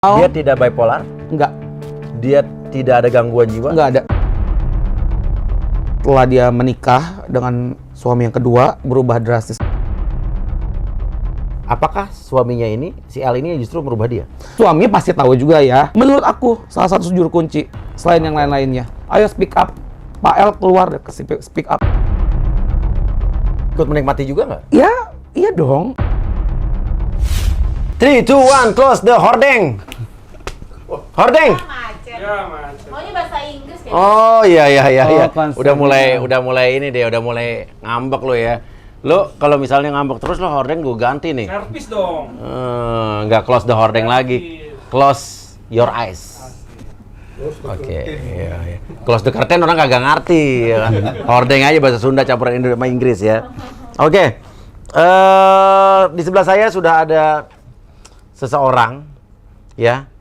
Dia tidak bipolar? Enggak. Dia tidak ada gangguan jiwa? Enggak ada. Setelah dia menikah dengan suami yang kedua, berubah drastis. Apakah suaminya ini, si L ini justru merubah dia? Suami pasti tahu juga ya. Menurut aku, salah satu juru kunci, selain yang lain-lainnya. Ayo speak up. Pak L keluar ke speak up. Ikut menikmati juga nggak? Ya, iya dong. 3, 2, 1, close the hordeng! Hordeng! Ya, macet. Maunya bahasa Inggris kayak Oh iya. konsepnya. Udah mulai ini deh, udah mulai ngambek lo ya. Lo kalau misalnya ngambek terus lo hordeng gue ganti nih. servis dong. Nggak close the hordeng lagi. Close your eyes. Oke, iya. Close the curtain orang kagak ngerti ya kan. Hordeng aja bahasa Sunda campuran Indo sama Inggris ya. Oke. Di sebelah saya sudah ada seseorang ya.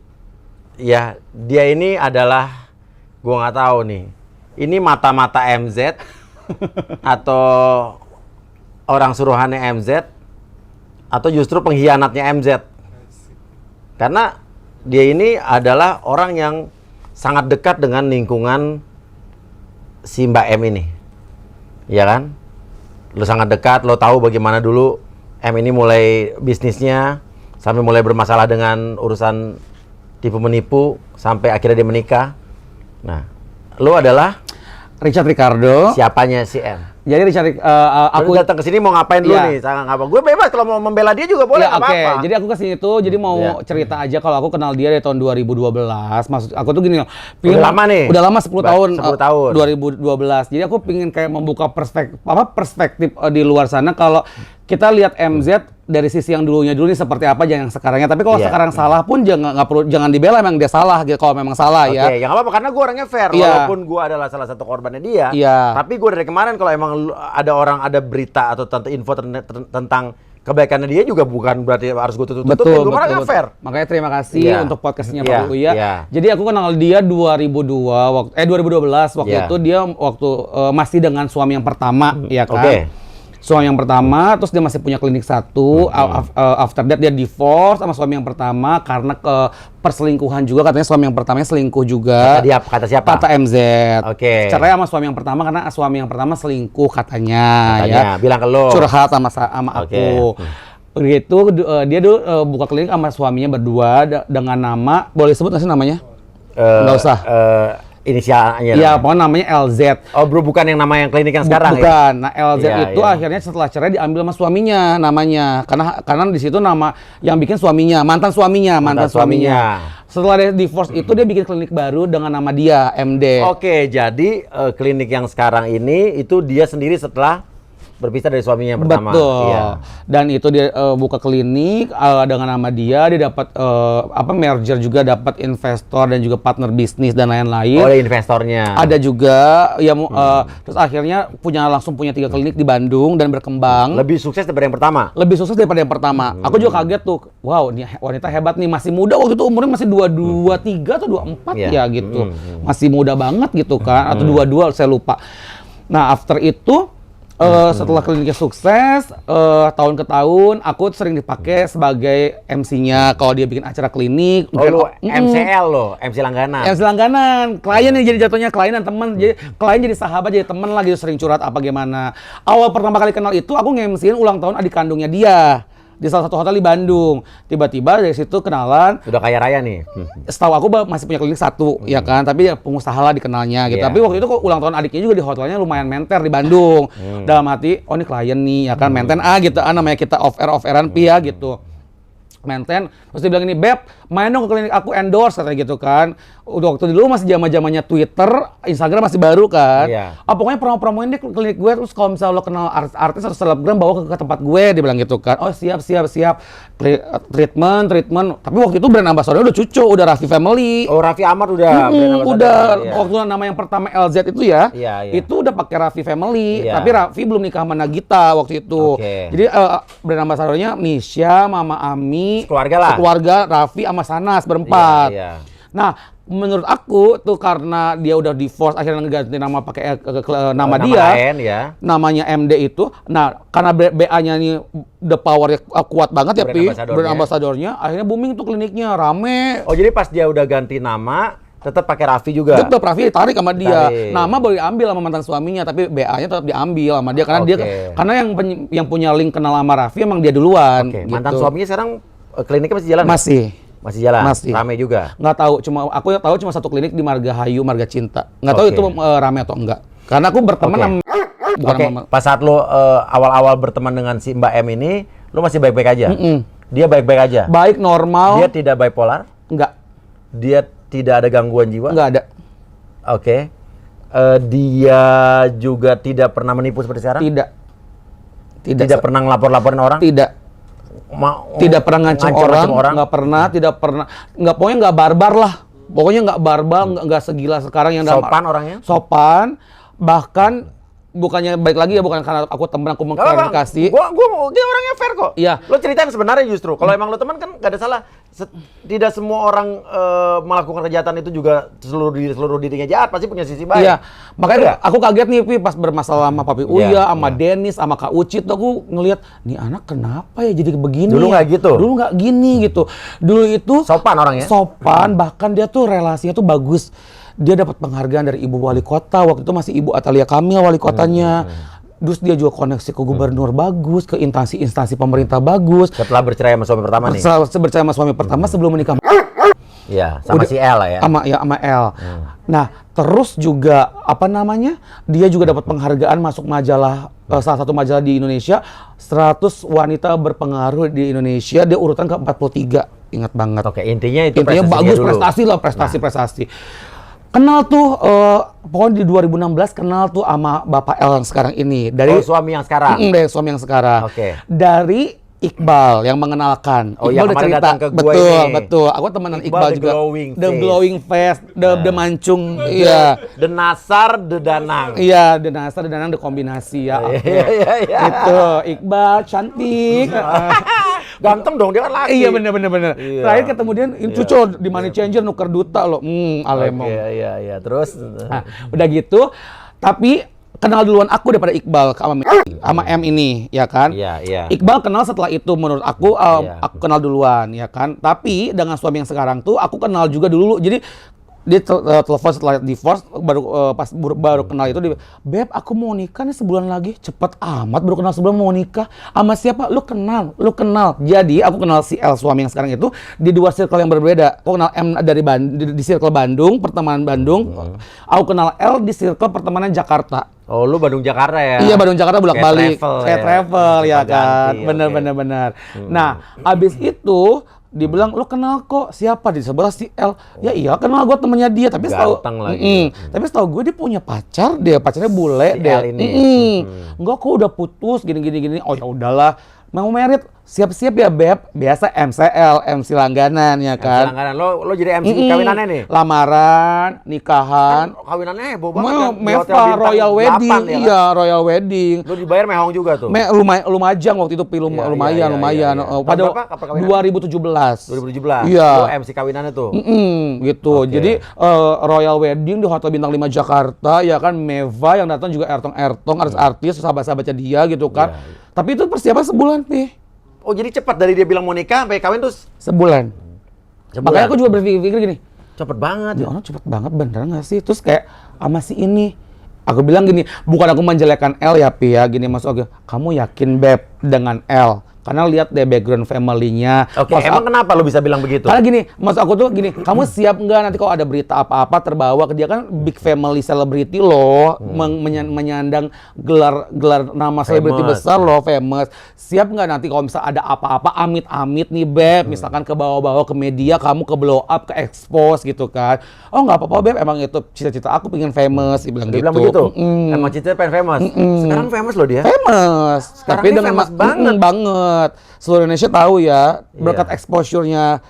Ya, dia ini adalah gua nggak tahu nih. Ini mata-mata MZ atau orang suruhannya MZ atau justru pengkhianatnya MZ. Karena dia ini adalah orang yang sangat dekat dengan lingkungan si Mbak M ini. Iya kan? Lo sangat dekat, lo tahu bagaimana dulu M ini mulai bisnisnya sampai mulai bermasalah dengan urusan tipu menipu sampai akhirnya dia menikah. Nah, lo adalah Richard Ricardo. siapanya si M? Jadi Richard, Aku aku datang ke sini mau ngapain dulu Iya. nih? Sangat ngapa? Gue bebas kalau mau membela dia juga boleh, ya, nggak oke. apa-apa. Jadi aku kesini tuh, jadi mau Iya. cerita aja kalau aku kenal dia dari tahun 2012. Maksud aku tuh gini loh. Udah lama nih? Udah lama 10 tahun. 10 tahun. 2012. Jadi aku pingin kayak membuka perspektif di luar sana kalau kita lihat MZ dari sisi yang dulunya dulu nih seperti apa aja yang sekarangnya. Tapi kalau Iya. sekarang salah pun jangan dibela, memang dia salah gitu kalau memang salah Oke, ya. ya nggak apa-apa karena gue orangnya fair. Iya. Walaupun gue adalah salah satu korbannya dia. Iya. Tapi gue dari kemarin kalau emang ada berita atau info tentang kebaikannya dia juga bukan berarti harus gue tutup-tutupin. Betul, Gue orangnya fair. Makanya terima kasih Iya. untuk podcastnya Iya, Pak Uya. iya. Jadi aku kenal dia 2012 waktu Iya. itu dia masih dengan suami yang pertama, ya kan? Oke. Suami yang pertama, terus dia masih punya klinik satu. After that dia divorce sama suami yang pertama karena perselingkuhan juga, katanya suami yang pertamanya selingkuh juga. Kata siapa? Kata MZ. Oke. Cerai sama suami yang pertama karena suami yang pertama selingkuh katanya, Katanya, ya. bilang ke lo. Curhat sama Oke. aku. Begitu dia dulu buka klinik sama suaminya berdua dengan nama, boleh sebut nggak sih namanya? Nggak usah. Inisialnya. Iya, pokoknya namanya LZ. Oh bro, bukan yang nama yang klinik yang sekarang ya? Bukan. Nah, LZ Iya, itu iya. akhirnya setelah cerai diambil sama suaminya namanya. Karena di situ nama yang bikin suaminya, mantan suaminya. Setelah dia divorce itu dia bikin klinik baru dengan nama dia, MD. Oke, jadi klinik yang sekarang ini itu dia sendiri setelah berpisah dari suaminya yang pertama. Betul. Iya. Dan itu dia buka klinik dengan nama dia dapat merger juga, dapat investor dan juga partner bisnis dan lain-lain. Oh, ada investornya. Ada juga ya terus akhirnya langsung punya 3 klinik di Bandung dan berkembang. Lebih sukses daripada yang pertama. Lebih sukses daripada yang pertama. Aku juga kaget tuh. Wow, ini wanita hebat nih, masih muda waktu itu umurnya masih 23 atau 24 Iya. ya gitu. Masih muda banget gitu kan, atau 22 saya lupa. Nah, after itu setelah kliniknya sukses, tahun ke tahun aku sering dipakai sebagai MC-nya kalau dia bikin acara klinik. Oh, lu MCL lo, MC langganan. MC langganan, klien yang jadi jatuhnya klien dan teman, jadi klien jadi sahabat, jadi teman lagi sering curhat apa gimana. Awal pertama kali kenal itu aku nge-MC-in ulang tahun adik kandungnya dia di salah satu hotel di Bandung. Tiba-tiba dari situ kenalan. Udah kaya raya nih. Setahu aku masih punya klinik satu, ya kan, tapi ya pengusaha lah dikenalnya gitu. Iya. Tapi waktu itu kok ulang tahun adiknya juga di hotelnya lumayan menter di Bandung. Dalam hati, oh ini klien nih, ya kan, menten gitu, namanya kita off-airan ya gitu. Menten, terus dia bilang ini, Beb, main dong ke klinik aku, endorse katanya gitu kan. Udah waktu dulu masih zamannya Twitter, Instagram masih baru kan. Iya. Pokoknya promoin deh klinik gue, terus kalau misalnya lo kenal artis atau selebgram bawa ke tempat gue, dia bilang gitu kan. Oh siap. Treatment. Tapi waktu itu brand ambassador udah cucu, udah Raffi Family. Oh, Raffi Ahmad udah. brand ambassador. Udah Iya. waktu nama yang pertama LZ itu ya, Iya. itu udah pakai Raffi Family, Iya. tapi Raffi belum nikah sama Nagita waktu itu. Oke. Jadi brand ambassadornya Misha, Mama Ami, Sekeluarga lah. sekeluarga Raffi sama Sanas berempat. Iya. Nah, menurut aku tuh karena dia udah divorce akhirnya ngeganti nama pakai nama dia. lain ya. Namanya MD itu. Nah, karena BA-nya ini the power kuat banget ya, Brand Pi. ambassador-nya. Brand ambassadornya akhirnya booming tuh kliniknya, rame. Oh, jadi pas dia udah ganti nama, tetap pakai Raffi juga. Tetap Raffi tarik sama dia. Tarik. Nama boleh diambil sama mantan suaminya, tapi BA-nya tetap diambil sama dia karena dia Oke. karena yang punya link kenal sama Raffi emang dia duluan. Oke, gitu. mantan suaminya sekarang kliniknya masih jalan? Masih jalan. Masih. Rame juga. Nggak tahu, aku tahu cuma satu klinik di Margahayu, Marga Cinta. Nggak tahu Oke. itu rame atau enggak. Karena aku berteman Oke. sama bukan Oke, sama pas saat lo awal-awal berteman dengan si Mbak M ini, lo masih baik-baik aja? Mm-mm. Dia baik-baik aja? baik normal. Dia tidak bipolar? Enggak, Dia tidak ada gangguan jiwa? enggak ada. Oke. Dia juga tidak pernah menipu seperti sekarang? Tidak. Tidak pernah ngelapor-laporin orang? Tidak. Tidak pernah ngancem orang, nggak pernah, tidak pernah, nggak pokoknya nggak barbar lah, pokoknya nggak barbar, nggak segila sekarang yang Sopan orangnya? Sopan, bahkan bukannya baik lagi ya, bukan karena aku temen aku mengklarifikasi. Dia orangnya fair kok. Iya. Lo ceritain sebenarnya justru. Kalau emang lo teman kan gak ada salah. Tidak semua orang melakukan kejahatan itu juga seluruh dirinya jahat. Pasti punya sisi baik. Iya, makanya aku kaget nih, Pi, pas bermasalah sama Papi Uya, Iya, sama iya. Dennis, sama Kak Ucit, tuh aku ngelihat nih anak kenapa ya jadi begini. Dulu nggak gitu? Dulu nggak gini gitu. Dulu itu Sopan orangnya? Sopan, bahkan dia tuh relasinya tuh bagus. Dia dapat penghargaan dari Ibu Wali Kota, waktu itu masih Ibu Atalia Kamil wali kotanya. Terus dia juga koneksi ke gubernur bagus, ke instansi pemerintah bagus. Setelah bercerai sama suami pertama nih? Setelah bercerai sama suami pertama sebelum menikah. Iya, sama si El lah ya? Sama El. Nah, terus juga apa namanya? Dia juga dapat penghargaan masuk majalah salah satu majalah di Indonesia, 100 wanita berpengaruh di Indonesia. Dia urutan ke-43. Ingat banget. Oke, intinya itu Intinya prestasinya bagus, dulu. prestasi lah, prestasi. Kenal tuh, pokoknya di 2016 kenal tuh sama Bapak El yang sekarang ini. Dari suami yang sekarang? Dari suami yang sekarang. Oke. Dari Iqbal yang mengenalkan. Oh, yang Iqbal udah kemarin cerita. datang ke gua Betul, ini. betul. Aku temenan Iqbal Iqbal the juga. glowing The face. glowing face, the mancung, iya. The Nasar, The Danang. Iya, the Nasar, the Danang, the kombinasi ya. Iya. Itu, Iqbal cantik. Ganteng dong, dia kan laki. Iya, bener. Iya. Terakhir ketemu dia, cucu di money changer nuker duta loh. Alemong. Oke, iya. Terus? Nah, udah gitu, tapi kenal duluan aku daripada Iqbal sama M ini, ya kan? Iya. Iqbal kenal setelah itu menurut aku, Iya. aku kenal duluan, ya kan? Tapi dengan suami yang sekarang tuh aku kenal juga dulu. Jadi dia telepon setelah divorce, baru kenal itu dia, Beb, aku mau nikah nih sebulan lagi. Cepet amat baru kenal sebulan mau nikah. Sama siapa? Lu kenal. Jadi aku kenal si El suami yang sekarang itu di dua circle yang berbeda. Aku kenal M dari di circle Bandung, pertemanan Bandung. Aku kenal L di circle pertemanan Jakarta. Oh, lu Bandung Jakarta ya? Iya, Bandung Jakarta bolak-balik. Kayak travel ya kan. Ganti, Bener. Nah, abis itu dibilang lu kenal kok siapa di sebelah si L. Ya iya kenal, gue temennya dia, tapi Ganteng lagi. tapi setahu gue dia punya pacar, pacarnya bule Si deh. L ini. Enggak kok, udah putus gini. Oh ya udahlah, mau merit siap-siap ya Beb. Biasa MCL, MC langganan ya kan. Langganan. Lo jadi MC kawinannya nih? Lamaran, nikahan. Kawinannya heboh banget kan? Di Hotel Meva Bintang Royal 8 Wedding, ya kan? iya Royal Wedding. Lo dibayar mehong juga tuh? Lumajang waktu itu, lumayan. Iya. Pada Tahun berapa kawinannya? 2017. 2017? Iya. Lo MC kawinannya tuh? Gitu. Oke. Jadi Royal Wedding di Hotel Bintang 5 Jakarta, ya kan. Meva yang datang juga Ertong, artis-artis, sahabat-sahabatnya dia gitu kan. Iya. Tapi itu persiapan sebulan, Pi. Oh, jadi cepat dari dia bilang mau nikah sampai kawin terus? Sebulan. Makanya aku juga berpikir gini, Cepet banget. dia orang cepet banget, bener nggak sih? Terus kayak sama si ini, aku bilang gini, bukan aku menjelekkan L ya Pi ya, gini maksud aku, kamu yakin Beb dengan L? Karena lihat deh background family-nya. Oke, emang kenapa lo bisa bilang begitu? Karena gini, maksud aku tuh gini, kamu siap nggak nanti kalau ada berita apa-apa terbawa ke dia, kan big family celebrity loh, menyandang gelar nama selebriti Famous. besar loh, famous. Siap nggak nanti kalau misalnya ada apa-apa, amit-amit nih Beb, misalkan ke bawah-bawah ke media, kamu ke blow up, ke expose gitu kan. Oh nggak apa-apa Beb, emang itu cita-cita aku pengen famous, dia bilang Dia gitu. bilang begitu? Emang cita pengen famous? Sekarang famous loh dia? Famous. Sekarang ini famous banget. banget. Seluruh Indonesia tahu ya, berkat exposure-nya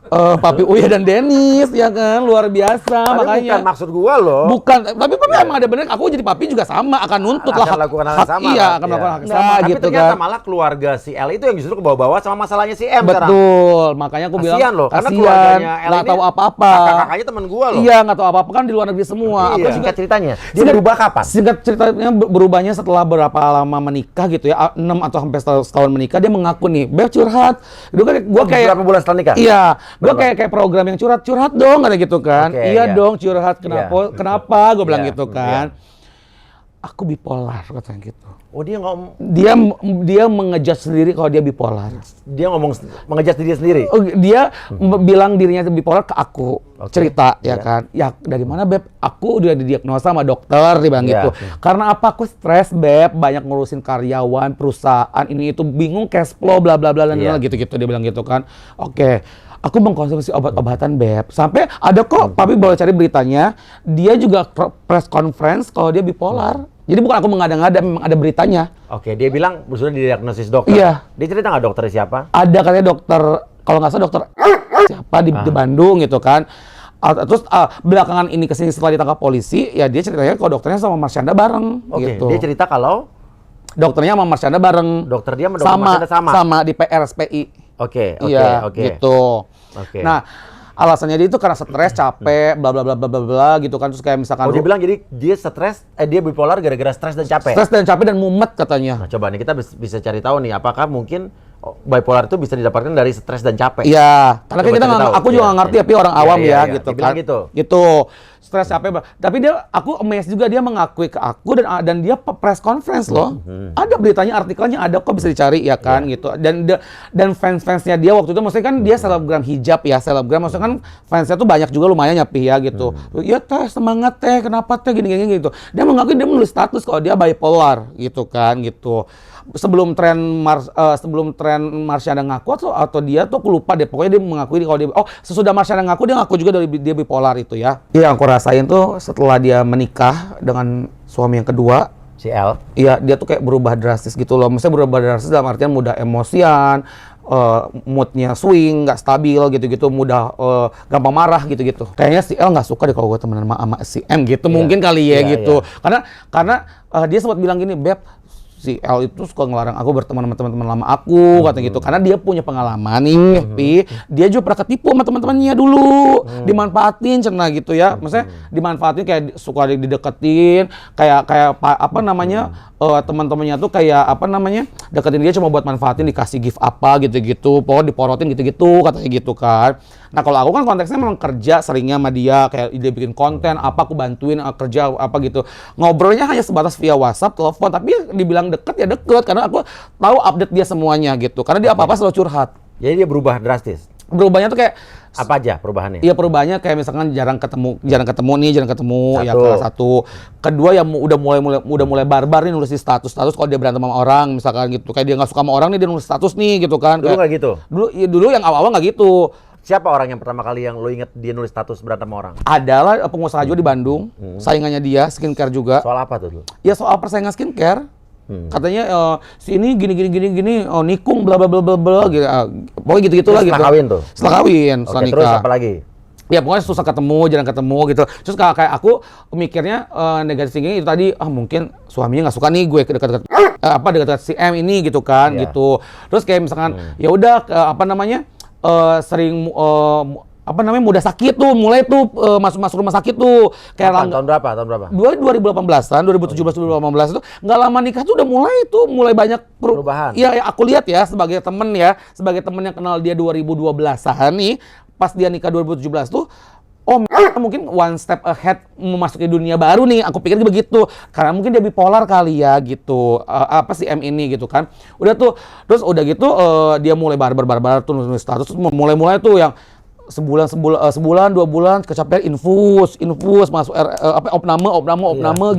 Papi Uya dan Dennis ya kan, luar biasa. Tapi makanya bukan maksud gua loh. bukan, tapi emang ada bener, aku jadi papi juga sama akan nuntut lah Akan lakukan hal yang sama iya kan? akan melakukan hal yang Nah, sama tapi gitu ternyata kan. malah keluarga si L itu yang justru kebawa-bawa sama masalahnya si M sekarang. Betul, makanya aku bilang Kasian loh, karena kasian, keluarganya L nggak ini tahu apa-apa. kakak-kakaknya temen gua loh. Iya, nggak tahu apa-apa kan di luar negeri semua. Aku Iya. juga Singkat ceritanya, dia Singkat- berubah kapan? Singkat ceritanya berubahnya setelah berapa lama menikah gitu ya, 6 atau sampai setahun menikah, dia mengaku nih, Beb curhat. Gua kayak Berapa bulan setelah nikah? Iya, gua Berapa? kayak program yang curhat dong, kata gitu kan. Oke, iya iya. dong curhat, kenapa? Iya. Kenapa? Gue bilang Iya, gitu kan. Aku bipolar katanya gitu. Oh dia ngomong, Dia mengejudge sendiri kalau dia bipolar. dia ngomong mengejar diri sendiri. Oh, dia bilang dirinya bipolar ke aku. Oke. Cerita Iya. ya kan. Ya dari mana Beb? Aku udah didiagnosa sama dokter dia bilang Iya. gitu. Karena apa? Aku stres Beb, banyak ngurusin karyawan, perusahaan, ini itu bingung cash flow bla bla bla Iya. gitu-gitu dia bilang gitu kan. Oke. Aku mengkonsumsi obat-obatan Beb. Sampai ada kok Papi boleh cari beritanya, dia juga press conference kalau dia bipolar. Jadi bukan aku mengada-ngada, memang ada beritanya. Oke, dia bilang sudah didiagnosis dokter. Iya. Dia cerita nggak dokternya siapa? Ada katanya dokter, kalau nggak salah dokter siapa di Bandung gitu kan. Terus belakangan ini kesini setelah ditangkap polisi, ya dia ceritanya kalau dokternya sama Marsyanda bareng Oke, gitu. dia cerita kalau Dokternya sama Marsyanda bareng. dokter dia sama dokter Marsyanda sama. Sama di PRSPI. Oke, Iya, oke. gitu. Oke. Nah, alasannya dia itu karena stres, capek, bla bla bla bla bla bla gitu kan. Terus kayak misalkan Oh dia bilang jadi dia stres, dia bipolar gara-gara stres dan capek. stres dan capek dan mumet katanya. Nah coba nih kita bisa cari tahu nih apakah mungkin bipolar itu bisa didapatkan dari stres dan capek. Iya, karena Coba kita cari nggak, tahu. aku juga Iya, nggak ngerti iya. tapi orang Iya, awam iya, ya iya. gitu Dia bilang kan. gitu. Gitu. Stres capek, tapi dia, aku amazed juga dia mengakui ke aku dan dia press conference loh. Ada beritanya, artikelnya ada kok bisa dicari ya kan gitu. Dan fans-fansnya dia waktu itu maksudnya kan dia selebgram hijab ya, selebgram maksudnya kan fansnya tuh banyak juga lumayan nyapi ya gitu. Ya teh semangat teh, kenapa teh gini-gini gitu. Dia mengakui dia menulis status kalau dia bipolar gitu kan gitu. Sebelum tren Marsyanda ngaku atau dia tuh aku lupa deh, pokoknya dia mengakui kalau dia sesudah Marsyanda ngaku dia ngaku juga dari dia bipolar itu ya. Yang aku rasain tuh setelah dia menikah dengan suami yang kedua, Si L. iya dia tuh kayak berubah drastis gitu loh. Maksudnya berubah drastis dalam artian mudah emosian, moodnya swing, nggak stabil gitu-gitu, mudah gampang marah gitu-gitu. Kayaknya si L nggak suka deh kalau gue temenan sama si M gitu, mungkin kali ya Iya, gitu. Karena dia sempat bilang gini, Beb, si L itu suka ngelarang aku berteman sama teman-teman lama aku, katanya gitu. Karena dia punya pengalaman nih, Pi. Dia juga pernah ketipu sama teman-temannya dulu. Dimanfaatin cenah gitu ya. Maksudnya dimanfaatin kayak suka dideketin, kayak apa namanya? Teman-temannya tuh kayak apa namanya? Deketin dia cuma buat manfaatin, dikasih gift apa gitu-gitu. Pokoknya diporotin gitu-gitu, katanya gitu kan. Nah, kalau aku kan konteksnya memang kerja seringnya sama dia, kayak dia bikin konten apa aku bantuin kerja apa gitu. Ngobrolnya hanya sebatas via WhatsApp, telepon, tapi dibilang deket ya deket karena aku tahu update dia semuanya gitu. Karena dia apa-apa selalu curhat. Jadi dia berubah drastis. Berubahnya tuh kayak Apa aja perubahannya? iya perubahannya kayak misalkan jarang ketemu ya Satu. kelas satu. Kedua ya udah mulai barbar nih nulis di status kalau dia berantem sama orang misalkan gitu. Kayak dia nggak suka sama orang nih dia nulis status nih gitu kan. Dulu Kayak- nggak gitu? Dulu yang awal-awal nggak gitu. Siapa orang yang pertama kali yang lo inget dia nulis status berantem sama orang? Adalah pengusaha juga di Bandung, saingannya dia, skincare juga. Soal apa tuh dulu? Ya soal persaingan skincare. Katanya si ini gini nikung bla bla bla bla bla gitu. Pokoknya gitu-gitu lah gitu. Setelah kawin tuh? Setelah kawin, Oke, setelah nikah. terus apa lagi? Ya pokoknya susah ketemu, jarang ketemu gitu. Terus kayak aku mikirnya negatif thinking itu tadi, mungkin suaminya nggak suka nih gue dekat-dekat si M ini gitu kan, Iya. gitu. Terus kayak misalkan ya udah sering mudah sakit tuh, mulai tuh masuk rumah sakit tuh. Kapan? Kayak Tahun berapa? Tahun berapa? 2018-an, 2017-2018 itu nggak lama nikah tuh udah mulai banyak Perubahan. Iya, ya, aku lihat ya sebagai temen yang kenal dia 2012-an nih, pas dia nikah 2017 tuh, mungkin one step ahead memasuki dunia baru nih, aku pikir begitu. Karena mungkin dia bipolar kali ya gitu, apa sih M ini gitu kan. Udah tuh, terus udah gitu dia mulai barbar tuh nulis status, terus mulai tuh yang sebulan 2 bulan kecapean infus masuk opname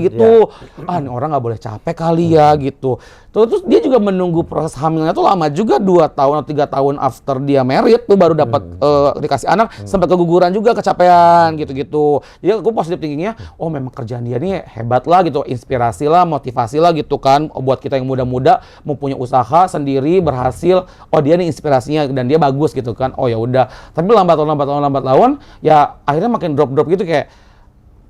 gitu. Iya. Ini orang nggak boleh capek kali ya gitu. Terus dia juga menunggu proses hamilnya tuh lama juga, 2 tahun atau 3 tahun after dia married tuh baru dapat dikasih anak, sampai keguguran juga kecapean gitu-gitu. Jadi aku positif thinkingnya, memang kerjaan dia nih hebat lah gitu, inspirasi lah, motivasi lah gitu kan buat kita yang muda-muda mau punya usaha sendiri berhasil. Dia nih inspirasinya dan dia bagus gitu kan. Ya udah. Tapi lambat lambat laun, ya akhirnya makin drop gitu kayak.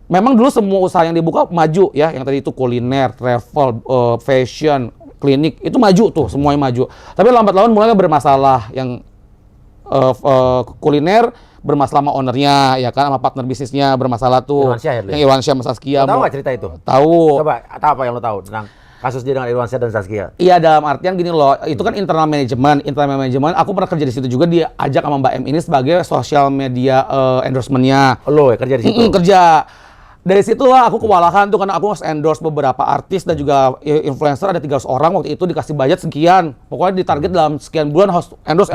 Memang dulu semua usaha yang dibuka maju ya, yang tadi itu kuliner, travel, fashion, klinik itu maju tuh, semuanya maju. Tapi lambat laun mulai bermasalah, yang kuliner bermasalah sama ownernya, ya kan, sama partner bisnisnya bermasalah tuh. Yang Irwansyah sama Saskia. Tahu nggak cerita itu? Tahu. Coba, apa yang lo tahu tentang kasus dia dengan Irwansyah dan Saskia? Iya, dalam artian gini loh, itu kan internal management. Aku pernah kerja di situ juga, dia ajak sama Mbak M ini sebagai sosial media endorsement-nya. Lo ya kerja di situ? Kerja. Dari situlah aku kewalahan tuh karena aku harus endorse beberapa artis dan juga influencer, ada 300 orang waktu itu, dikasih budget sekian. Pokoknya ditarget dalam sekian bulan harus endorse.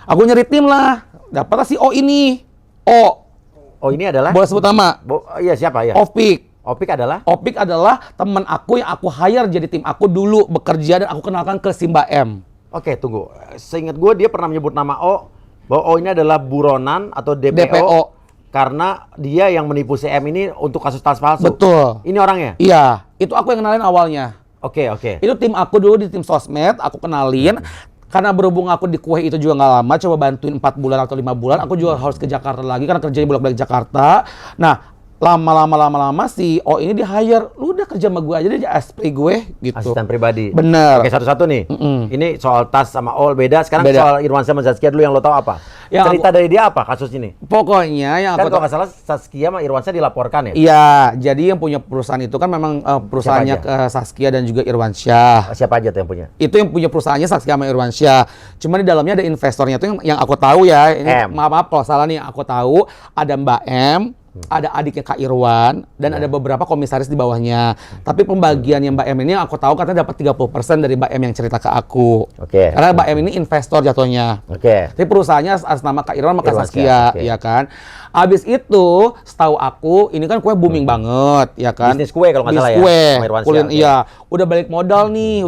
Aku nyari tim lah. Dapatlah si O ini. Oh, ini adalah? Boleh sebut nama? Iya, siapa ya? Opik. Opik adalah teman aku yang aku hire jadi tim aku dulu bekerja, dan aku kenalkan ke Simba M. Oke, tunggu. Seingat gue dia pernah menyebut nama O, bahwa O ini adalah buronan atau DPO. Karena dia yang menipu CM ini untuk kasus tas palsu. Betul. Ini orangnya? Iya, itu aku yang kenalin awalnya. Oke. Itu tim aku dulu di tim sosmed, aku kenalin. Karena berhubung aku di kue itu juga nggak lama, coba bantuin 4 bulan atau 5 bulan, aku juga harus ke Jakarta lagi karena kerjanya bolak-balik Jakarta. Nah, lama si O ini di hire, lu udah kerja sama gue aja deh, SP gue gitu. Asisten pribadi. Bener. Oke, satu-satu nih. Ini soal tas sama O beda. Sekarang soal Irwansyah sama Saskia dulu, yang lo tahu apa? Cerita dari dia apa kasus ini? Pokoknya yang kan kalau nggak salah Saskia sama Irwansyah dilaporkan ya? Iya, jadi yang punya perusahaan itu kan memang perusahaannya Saskia dan juga Irwansyah. Siapa aja tuh yang punya? Itu yang punya perusahaannya Saskia sama Irwansyah. Cuma di dalamnya ada investornya tuh yang aku tahu ya. Ini maaf kalau salah nih, aku tahu ada Mbak M, ada adiknya Kak Irwan, dan ada beberapa komisaris di bawahnya. Tapi pembagian yang Mbak M ini aku tahu katanya dapat 30% dari Mbak M yang cerita ke aku. Karena Mbak M ini investor jatuhnya. Tapi perusahaannya atas nama Kak Irwan sama Kak Saskia, ya kan. Abis itu, setahu aku, ini kan kue booming banget, ya kan. Bisnis kue kalau nggak salah ya. Kue, iya. Udah balik modal nih,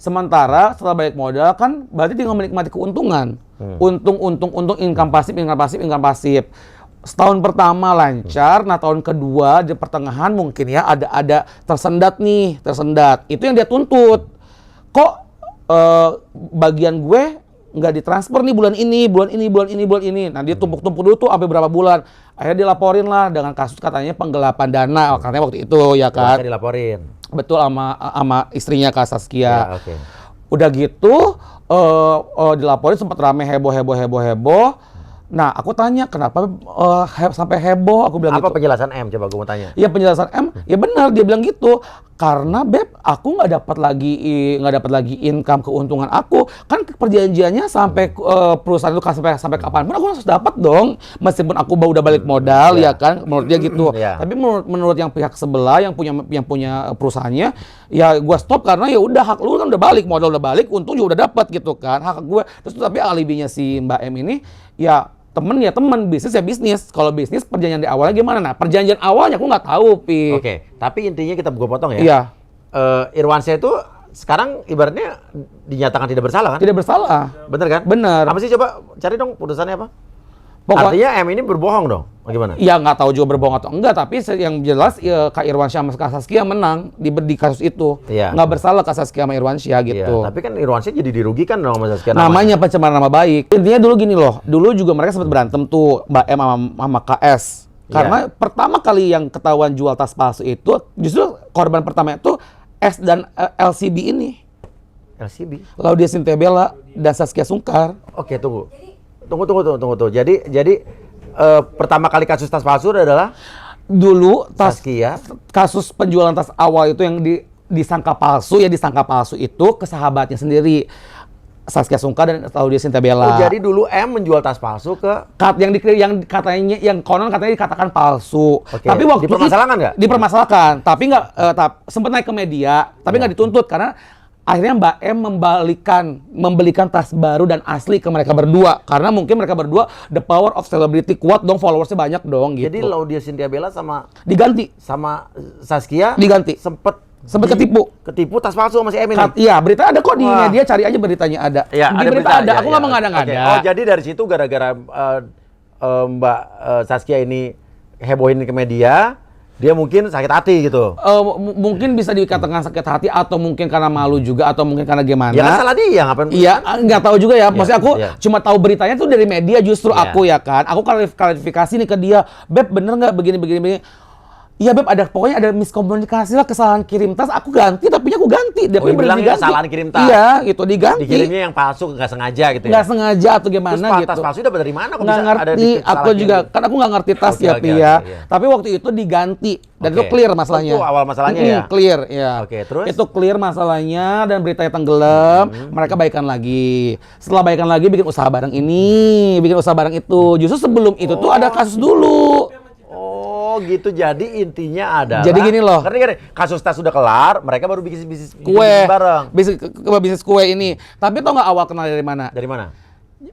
Sementara setelah balik modal kan berarti tinggal menikmati keuntungan. Untung, income pasif. Setahun pertama lancar, nah tahun kedua di pertengahan mungkin ya ada tersendat. Itu yang dia tuntut. Kok bagian gue nggak ditransfer nih bulan ini. Nah dia tumpuk-tumpuk dulu tuh sampai berapa bulan. Akhirnya dilaporin lah dengan kasus katanya penggelapan dana, katanya waktu itu ya kan. Dilaporin. Betul, sama istrinya Kak Saskia. Ya, Udah gitu dilaporin, sempat rame heboh. Nah, aku tanya kenapa sampai heboh, aku bilang apa gitu. Penjelasan M, coba gue mau tanya. Iya, penjelasan M, ya benar dia bilang gitu. Karena Beb, aku nggak dapat lagi income keuntungan aku. Kan perjanjiannya sampai perusahaan itu sampai kapanpun aku harus dapat dong. Meskipun aku udah balik modal, ya kan, menurut dia gitu. Tapi menurut yang pihak sebelah yang punya perusahaannya, ya gua stop karena ya udah hak lu kan udah balik, modal udah balik, untung juga udah dapat gitu kan. Hak gue. Terus tapi alibinya si Mbak M ini ya temen, bisnis ya bisnis. Kalau bisnis perjanjian di awalnya gimana? Nah, perjanjian awalnya aku nggak tahu, Pi. Oke, tapi intinya kita gue potong ya. Iya. Irwansyah itu sekarang ibaratnya dinyatakan tidak bersalah kan? Tidak bersalah. Bener kan? Bener. Apa sih, coba cari dong putusannya apa? Pokoknya, artinya M ini berbohong dong? Bagaimana? Ya nggak tahu juga berbohong atau enggak, tapi yang jelas ya, Kak Irwansyah sama Kak Saskia menang di kasus itu. Iya. Nggak bersalah Kak Saskia sama Irwansyah gitu. Iya, tapi kan Irwansyah jadi dirugikan dong sama Saskia. Namanya pencemaran nama baik. Intinya dulu gini loh, dulu juga mereka sempat berantem tuh Mbak M sama KS. Karena pertama kali yang ketahuan jual tas palsu itu, justru korban pertama itu S dan LCB ini. LCB? Laudia Cynthia Bella dan Saskia Sungkar. Oke, tunggu. Jadi pertama kali kasus tas palsu adalah dulu Saskia. Kasus penjualan tas awal itu yang disangka palsu itu ke sahabatnya sendiri, Saskia Sungkar dan Laudia Cynthia Bella. Oh, jadi dulu M menjual tas palsu ke yang konon katanya dikatakan palsu. Tapi waktu dipermasalahkan nggak? Dipermasalahkan, tapi nggak sempat naik ke media, tapi nggak dituntut karena akhirnya Mbak M membelikan tas baru dan asli ke mereka berdua. Karena mungkin mereka berdua the power of celebrity, kuat dong, followersnya banyak dong gitu. Jadi Laudia Cynthia Bella diganti sama Saskia diganti. Sempet ketipu tas palsu sama si M ini. Iya, berita ada kok di media, cari aja beritanya ada. Ya, di berita ada, aku nggak mengada-ngada. Oh, jadi dari situ gara-gara Mbak Saskia ini hebohin ke media, Dia mungkin sakit hati gitu. Mungkin bisa dikatakan sakit hati atau mungkin karena malu juga atau mungkin karena gimana. Ya kan salah dia, ngapain? Iya, nggak tahu juga ya. Maksudnya aku iya. cuma tahu beritanya tuh dari media justru Iya. aku ya kan. Aku klarifikasi nih ke dia, Beb bener nggak begini. Iya Beb, pokoknya ada miskomunikasi lah, kesalahan kirim tas, aku ganti, tapi aku ganti. Dia Oh, bilang kesalahan kirim tas. Iya, gitu diganti. Dikirimnya yang palsu, nggak sengaja gitu ya? Nggak sengaja atau gimana Terus gitu. tas palsu dapat dari mana? Kok Nggak bisa ada ngerti, di aku kesalahan juga kirim? kan aku nggak ngerti tas Oke, ya oke, Pi oke, ya. iya. Tapi waktu itu diganti dan itu Oke. clear masalahnya. Itu awal masalahnya ya? Clear ya. Oke, terus? Itu clear masalahnya dan beritanya tenggelam, mereka baikan lagi. Setelah baikan lagi bikin usaha bareng ini, bikin usaha bareng itu. Justru sebelum itu tuh ada kasus dulu. Oh gitu, jadi intinya adalah Jadi gini loh. Karena kasus tas sudah kelar, mereka baru bikin bisnis Kue, bareng. bisnis kue ini. Tapi tau nggak awal kenal dari mana? Dari mana?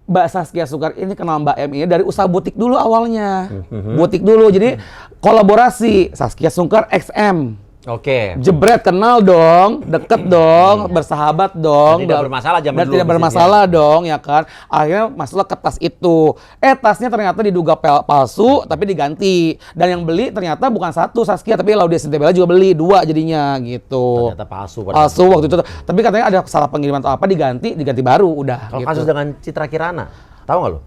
Mbak Saskia Sungkar ini kenal Mbak M ini dari usaha butik dulu awalnya. Butik dulu, jadi kolaborasi Saskia Sungkar XM. Oke. Jebret, kenal dong, deket dong, bersahabat dong. Dan tidak bermasalah zaman dan dulu tidak bermasalah dong, ya kan. Akhirnya masuklah ke tas itu. Tasnya ternyata diduga palsu, tapi diganti. Dan yang beli ternyata bukan satu Saskia, tapi Laudia Sintabella juga beli 2 jadinya gitu. Ternyata palsu. Palsu waktu itu. Tapi katanya ada salah pengiriman atau apa, diganti baru udah. Kalau gitu. kasus dengan Citra Kirana, tahu nggak lo?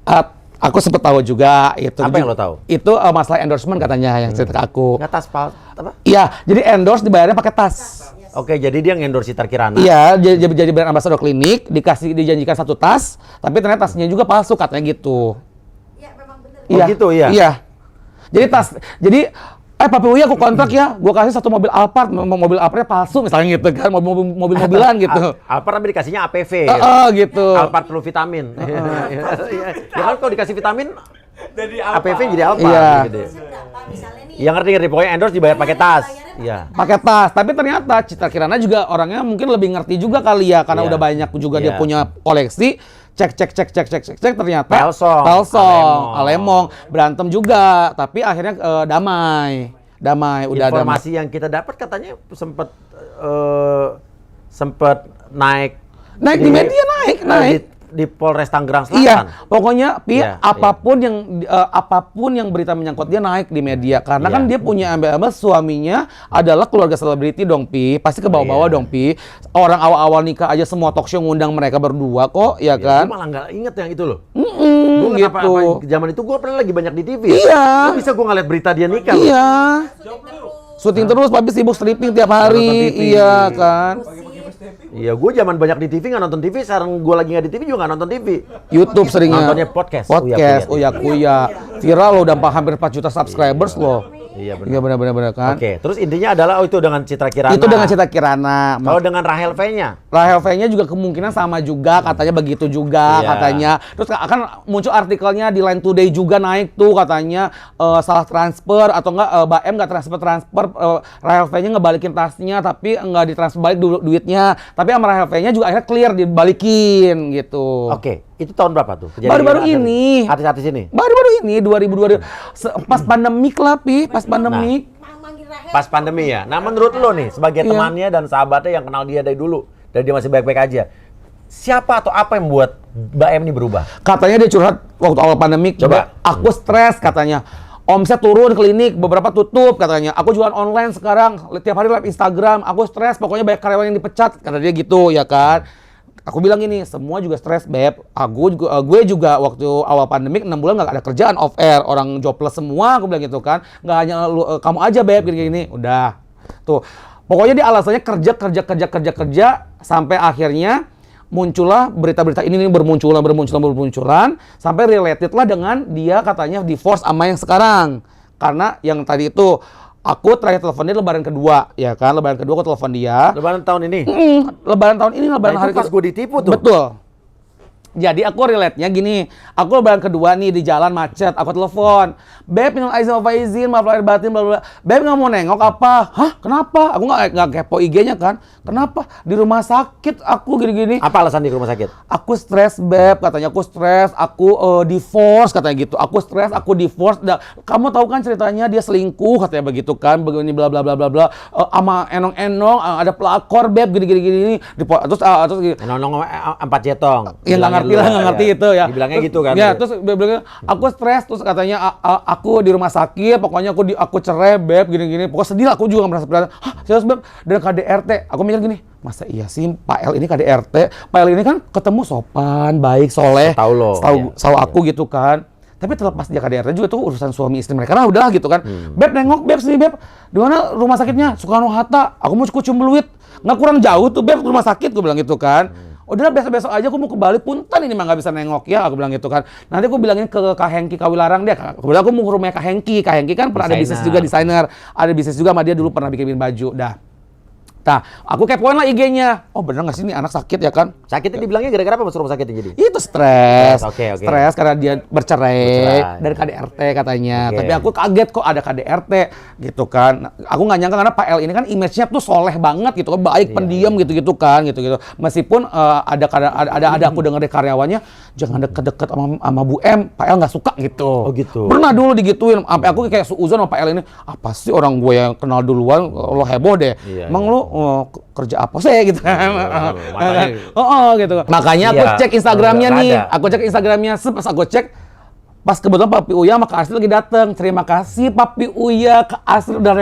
Aku sempet tahu juga itu. Apa yang lo tahu? Itu masalah endorsement katanya yang cerita ke aku. Nggak tas palsu apa? Iya, jadi endorse dibayarnya pakai tas. Oke, jadi dia nge-endorse Citra Kirana. Iya, jadi brand ambassador klinik, dijanjikan 1 tas, tapi ternyata tasnya juga palsu katanya gitu. Iya, memang bener. Oh, gitu, iya? Iya. Jadi Papi Uya aku kontrak ya, gua kasih 1 mobil Alphard, mobil Alphardnya palsu misalnya gitu kan, mobil-mobilan gitu. Alphard tapi dikasihnya APV. Gitu. Alphard perlu vitamin. Ya kan kalau dikasih vitamin Dari APV jadi Alphard Iya. gitu. Berapa misalnya nih? Ya ngerti pokoknya endorse dibayar pakai tas. Iya. Pakai tas, tapi ternyata Citra Kirana juga orangnya mungkin lebih ngerti juga kali ya, karena Iya. udah banyak juga dia Iya. punya koleksi. Cek ternyata Pelsong, Alemong, berantem juga, tapi akhirnya damai udah damai. Informasi yang kita dapat katanya sempat naik Di media naik. Di Polres Tangerang Selatan. Iya, pokoknya Pi, Iya, apapun yang berita menyangkut dia naik di media karena Iya. kan dia punya embel-embel suaminya adalah keluarga selebriti dong Pi, pasti ke bawah-bawah Iya. dong Pi. Orang awal-awal nikah aja semua talk show ngundang mereka berdua kok, ya Ya, kan? gue malah nggak inget yang itu loh. Gua Gitu. zaman itu gue pernah lagi banyak di TV. Iya. Kok bisa gue ngeliat berita dia nikah? Loh? Iya. Syuting terus, tapi sibuk stripping tiap hari, Nonton TV. iya kan? Iya, gue zaman banyak di TV nggak nonton TV. Sekarang gue lagi nggak di TV juga nggak nonton TV. YouTube seringnya. Nontonnya podcast. Podcast, Uya Kuya. Viral loh, udah hampir 4 juta subscribers loh. Iya benar. Iya benar kan? Oke, terus intinya adalah itu dengan Citra Kirana. Itu dengan Citra Kirana. Kalau dengan Rahel V-nya? Rahel V-nya juga kemungkinan sama juga, katanya begitu juga Iya. katanya. Terus akan muncul artikelnya di Line Today juga naik tuh katanya salah transfer atau enggak Mbak M nggak transfer Rahel V-nya ngebalikin tasnya tapi nggak ditransfer balik duitnya. Tapi sama Rahel V-nya juga akhirnya clear dibalikin gitu. Oke, itu tahun berapa tuh? Kejadian Baru-baru akhir- ini. Artis-artis ini? Baru-baru ini 2020 pas pandemik lah Pi, pas pandemik. Manggil Rahel. Pas pandemi ya. Nah, menurut lo nih sebagai Iya. temannya dan sahabatnya yang kenal dia dari dulu, dari dia masih baik-baik aja. Siapa atau apa yang membuat Mbak M ini berubah? Katanya dia curhat waktu awal pandemik. Coba. Aku stres katanya. Omset turun, klinik beberapa tutup katanya. Aku jualan online sekarang, tiap hari live Instagram. Aku stres, pokoknya banyak karyawan yang dipecat. Kata dia gitu, ya kan. Aku bilang gini, semua juga stres, Beb. Gue juga waktu awal pandemik 6 bulan nggak ada kerjaan off air. Orang jobless semua, aku bilang gitu kan. Nggak hanya kamu aja, Beb, gini-gini. Udah. Tuh. Pokoknya dia alasannya kerja sampai akhirnya muncullah berita-berita ini bermunculan sampai related lah dengan dia katanya divorce sama yang sekarang. Karena yang tadi itu aku terakhir telepon dia lebaran kedua, ya kan? Lebaran kedua aku telepon dia. Lebaran tahun ini? Lebaran tahun ini, lebaran Nah, hari itu pas gue ditipu tuh. Betul. Jadi aku relate-nya gini, aku lebaran kedua nih di jalan macet, aku telepon, Beb minal aizin wal faizin, maaf lahir batin, bla bla. Beb nggak mau nengok apa? Hah? Kenapa? Aku nggak kepo IG-nya kan? Kenapa? Di rumah sakit aku gini-gini. Apa alasan di rumah sakit? Aku stres, Beb, katanya aku stres, aku divorce katanya gitu. Aku stres, aku divorce. Kamu tahu kan ceritanya dia selingkuh katanya begitu kan, begini bla bla bla bla bla. Sama enong-enong ada pelakor, Beb, gini. Terus gini. Nonong 4 jetong. Ya nggak ngerti ngerti lah, nggak ngerti itu ya. Dibilangnya Terus, gitu kan. Ya, terus dia bilang aku stres, terus katanya aku di rumah sakit, pokoknya aku cerai, Beb, gini-gini. Pokoknya sedih lah, aku juga merasa prihatin. Hah, serius, Beb? Dan KDRT. Aku mikir gini, masa iya sih Pak El ini KDRT? Pak El ini kan ketemu sopan, baik, soleh. Tahu lo. Tahu aku gitu kan. Tapi terlepas dia KDRT juga tuh urusan suami istri mereka lah udahlah gitu kan. Beb nengok, Beb sini Beb. Di mana rumah sakitnya? Soekarno-Hatta. Aku mau kucing beluit. Nggak kurang jauh tuh Beb rumah sakit, gue bilang gitu kan. Udahlah besok-besok aja aku mau ke Bali, punten ini mah nggak bisa nengok ya, aku bilang gitu kan. Nanti aku bilangin ke Kak Hengki Kawilarang deh. Aku bilang aku mau ke rumahnya Kak Hengki. Kak Hengki kan pernah ada bisnis juga, desainer. Ada bisnis juga sama dia dulu pernah bikin baju. Dah. Nah, aku kepoin lah IG-nya. Oh bener nggak sih ini anak sakit ya kan? Sakitnya dibilangnya gara-gara apa masuk rumah sakitnya jadi? Itu stres. Oke. Stres karena dia bercerai dari KDRT katanya. Oke. Tapi aku kaget kok ada KDRT gitu kan. Nah, aku nggak nyangka karena Pak El ini kan image-nya tuh soleh banget gitu kan, baik, pendiam gitu-gitu kan, gitu-gitu. Meskipun ada aku dengar dari karyawannya jangan deket-deket sama Bu M, Pak El nggak suka gitu. Oh gitu. Pernah dulu digituin, sampai aku kayak suuzon sama Pak El ini, apa sih orang gue yang kenal duluan, lo heboh deh. Iya, Emang lo kerja apa sih gitu kan? makanya. Gitu. Makanya aku Iya, cek Instagramnya nggak nih. ada. Aku cek Instagramnya, pas aku cek, pas kebetulan Papi Uya sama Kak Astrid lagi dateng. Terima kasih Papi Uya, Kak Astrid udah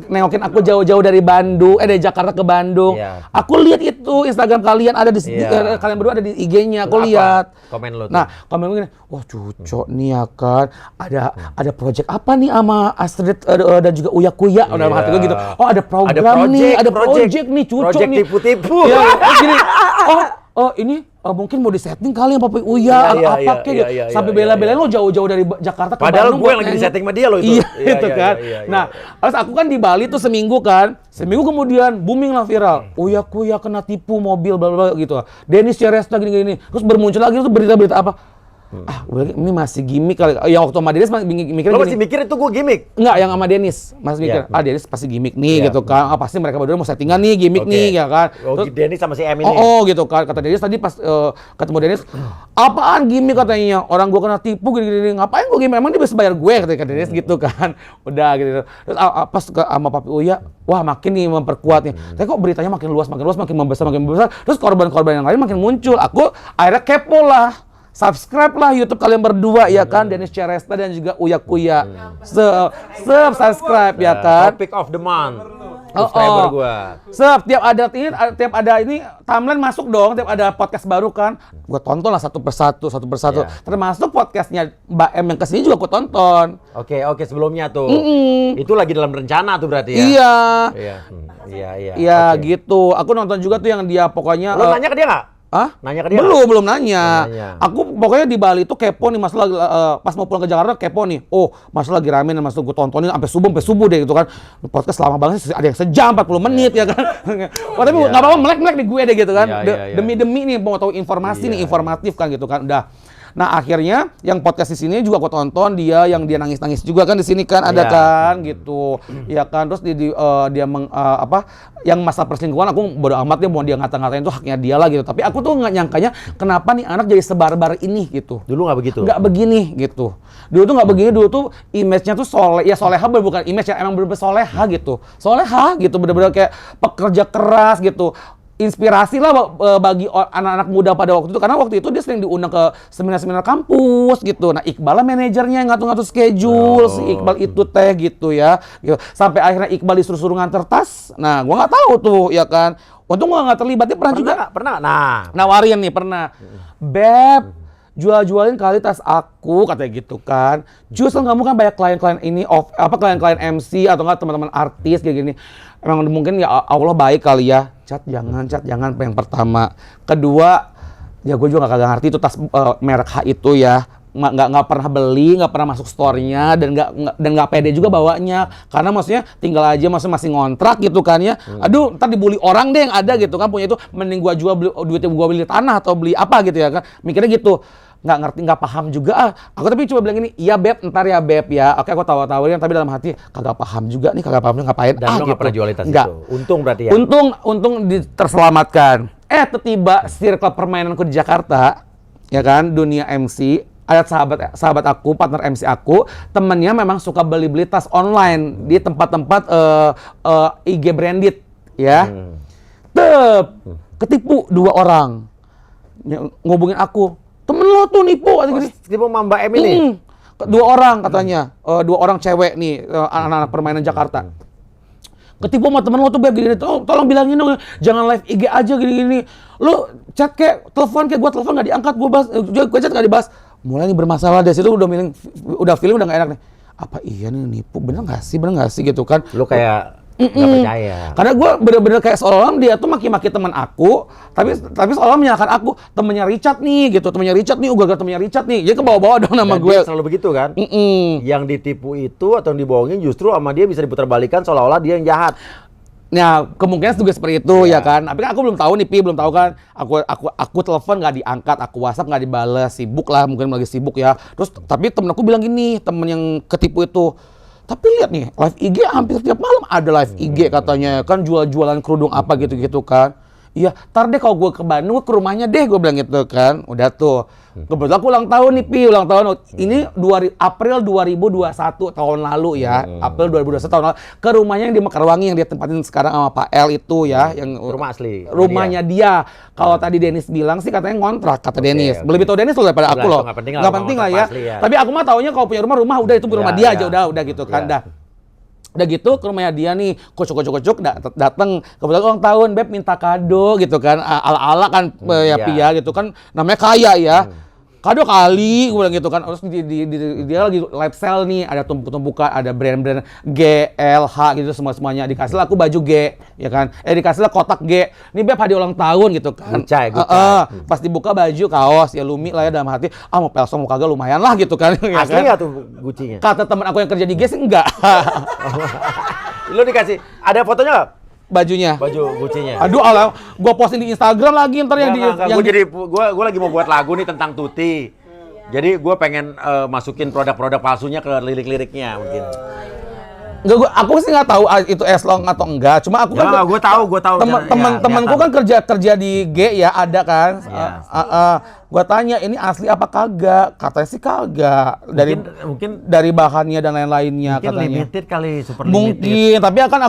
nengokin aku jauh-jauh dari Bandung, dari Jakarta ke Bandung. Iya. Aku lihat itu Instagram kalian ada Iya. kalian berdua ada di IG-nya, aku Apa? lihat. Komen lo tuh. Nah, komen gue gini, wah cucok nih ya kan, ada project apa nih sama Astrid dan juga Uya Kuya, udah Iya. hati gue gitu. Oh ada program nih, ada project nih, cucok project nih. tipu-tipu. Ya, gini, ini mungkin mau disetting kali yang Papi Uya atau Iya, apa iya, kayak iya, sampai iya, bela-belain lo jauh-jauh dari Jakarta ke Padahal Bandung. gue yang lagi disetting sama dia lo itu. Iya, itu kan. Nah, terus aku kan di Bali tuh seminggu kan. Seminggu kemudian booming lah viral. Uya Kuya kena tipu mobil bla bla bla gitu. Dennis Ceresta gini-gini. Terus bermuncul lagi tuh berita-berita apa? Ini masih gimmick kali. Yang waktu sama Dennis mikirnya Lo gini. masih mikir itu gue gimmick? Enggak, yang sama Dennis. Mas mikir, Iya. Dennis pasti gimmick nih Iya. gitu kan. Pasti mereka berdua mau settingan nih, gimmick Oke. nih ya kan. Oh, Terus, Denny sama si M ini. gitu kan. Kata Dennis tadi pas ketemu Dennis, apaan gimmick katanya? Orang gua kena tipu gini-gini. Ngapain gua gimmick? Emang dia bisa bayar gue kata Dennis gitu kan. Udah gitu. Terus pas sama Papi Uya, wah makin nih memperkuat nih. Tapi kok beritanya makin luas, makin membesar. Terus korban-korban yang lain makin muncul. Aku akhirnya kepo lah. Subscribe lah YouTube kalian berdua ya kan, Dennis Ceresta dan juga Uya Kuya. Subscribe ya kan. Topic of the month. Subscriber gue. Tiap ada ini timeline masuk dong, tiap ada podcast baru kan. Gue tonton lah satu persatu. Iya. Termasuk podcastnya Mbak M yang kesini juga gue tonton. Oke, sebelumnya tuh. Itu lagi dalam rencana tuh berarti ya? Iya. Iya. Iya Oke. gitu. Aku nonton juga tuh yang dia pokoknya. Lo nanya ke dia nggak? Hah? Nanya ke dia? Belum nanya. Belum nanya. Aku pokoknya di Bali tuh kepo nih masalah pas mau pulang ke Jakarta kepo nih. Oh, masalah lagi rame nih, masalah gue tontonin sampai subuh deh gitu kan. Podcast lama banget sih, ada yang sejam 40 menit ya kan. Wah, tapi Iya. nggak apa-apa melek di gue deh gitu kan. Iya. Demi nih mau tahu informasi nih, informatif kan gitu kan. Udah. Nah, akhirnya yang podcast di sini juga aku tonton dia nangis-nangis juga kan di sini kan ada Iya. kan gitu. Ya kan terus dia yang masalah perselingkuhan aku bodo amat dia mau dia ngata-ngatain itu haknya dia lah gitu. Tapi aku tuh nggak nyangkanya kenapa nih anak jadi sebarbar ini gitu. Dulu nggak begitu? Nggak begini gitu. Dulu tuh nggak begini, dulu tuh image-nya tuh soleha bukan image ya, emang bener-bener soleha gitu. Soleha gitu, bener-bener kayak pekerja keras gitu. Inspirasi lah bagi anak-anak muda pada waktu itu, karena waktu itu dia sering diundang ke seminar-seminar kampus gitu. Nah, Iqbal lah manajernya yang ngatur-ngatur schedule, si Iqbal itu teh gitu ya. Gitu. Sampai akhirnya Iqbal disuruh nganter tas. Nah, gua nggak tahu tuh ya kan. Untung gua nggak terlibat. Dia pernah juga nggak? Pernah. Nah. nawarin nih, pernah. Beb, jual-jualin kali tas aku katanya gitu kan. Justru kamu kan banyak klien-klien ini klien-klien MC atau enggak teman-teman artis kayak gini. Emang mungkin ya Allah baik kali ya. Cat jangan yang pertama. Kedua, ya gue juga kagak ngerti itu tas merek H itu ya. Nggak pernah beli, nggak pernah masuk store-nya dan nggak pede juga bawanya. Karena maksudnya tinggal aja masih ngontrak gitu kan ya. Aduh, ntar dibully orang deh yang ada gitu kan, punya itu mending gua jual duitnya gua beli tanah atau beli apa gitu ya kan. Mikirnya gitu. Nggak ngerti, nggak paham juga. Aku tapi coba bilang ini, iya Beb, ntar ya Beb ya. Oke, aku tawarin tapi dalam hati kagak paham juga nih, ngapain. Dan lo nggak gitu. pernah jual tas Nggak. itu? Untung berarti ya? Untung terselamatkan. Tiba circle permainanku di Jakarta, ya kan, dunia MC. Ada sahabat aku, partner MC aku, temennya memang suka beli tas online di tempat-tempat IG branded, ya. Ketipu 2 orang. Ngubungin aku. temen lo tuh nipu atau gini. Tipe Mbak M ini. 2 orang katanya, 2 orang cewek nih, anak-anak permainan Jakarta. Ketipu sama temen lo tuh Beb gini, tolong bilangin dong, jangan live IG aja gini-gini. Lo chat kayak, telepon kayak, gue telepon nggak diangkat, gue chat nggak dibahas. Mulai nih bermasalah dari situ udah feeling udah nggak enak nih. Apa iya nih nipu, bener nggak sih gitu kan? Lo kayak nggak percaya. Karena gue bener-bener kayak seolah-olah dia tuh maki-maki teman aku, tapi seolah menyalahkan aku, temennya Richard nih gitu, temennya Richard nih, ugal-ugal temennya Richard nih, jadi kebawa-bawa dong nama Dan gue. dia selalu begitu kan? Yang ditipu itu atau yang dibohongin justru sama dia bisa diputerbalikan seolah-olah dia yang jahat. Nah, kemungkinan juga seperti itu ya kan. Tapi kan aku belum tahu nih, belum tahu kan. Aku telepon nggak diangkat, aku WhatsApp nggak dibales, sibuk lah, mungkin lagi sibuk ya. Terus tapi temen aku bilang gini, temen yang ketipu itu, tapi lihat nih, live IG hampir tiap malam ada live IG katanya, kan jual-jualan kerudung apa gitu-gitu kan. Iya, ntar deh kalau gue ke Bandung, ke rumahnya deh, gue bilang gitu kan. Udah tuh. Kebetulan aku ulang tahun nih, ulang tahun. Ini April 2021 tahun lalu ya. April 2021 tahun lalu. Ke rumahnya yang di Mekarwangi, yang dia tempatin sekarang sama Pak L itu ya. Yang Rumah asli. Rumahnya dia. Kalau tadi Dennis bilang sih katanya ngontrak, kata Dennis. oke. Lebih tahu Dennis loh daripada aku loh. Nggak penting lah ya. asli ya. Tapi aku mah taunya kalau punya rumah udah itu rumah dia aja, udah gitu kan. Udah gitu ke rumahnya dia nih, kocok dateng, kebetulan ulang tahun, Beb minta kado gitu kan, ala-ala kan ya Pia gitu kan, namanya kaya ya. Kado kali, gue bilang gitu kan. Terus dia lagi live sale nih, ada tumpuk-tumpukan, ada brand-brand G, L, H gitu semuanya. Dikasih lah aku baju G, ya kan. Dikasih lah kotak G. Ini Beb hadiah ulang tahun gitu kan. Gucai. Pas dibuka baju, kaos, ya Lumi lah ya dalam hati. Mau Pelsom mau kagak lumayan lah gitu kan. Ya Asli kan? nggak tuh Gucci-nya? Kata teman aku yang kerja di G sih enggak. Lo dikasih, ada fotonya nggak? Bajunya. Baju Gucci-nya. Aduh, alah, gua posting di Instagram lagi ntar yang Gue lagi mau buat lagu nih tentang Tuti. Jadi gue pengen masukin produk-produk palsunya ke lirik-liriknya mungkin. Enggak, aku sih nggak tahu itu eslong atau enggak. Cuma aku kan gue tahu. Temen-temenku kan kerja di G ya, ada kan. Gua tanya ini asli apa kagak? Katanya sih kagak. Mungkin dari bahannya dan lain-lainnya mungkin katanya. limited kali, super Mungkin, limited. tapi kan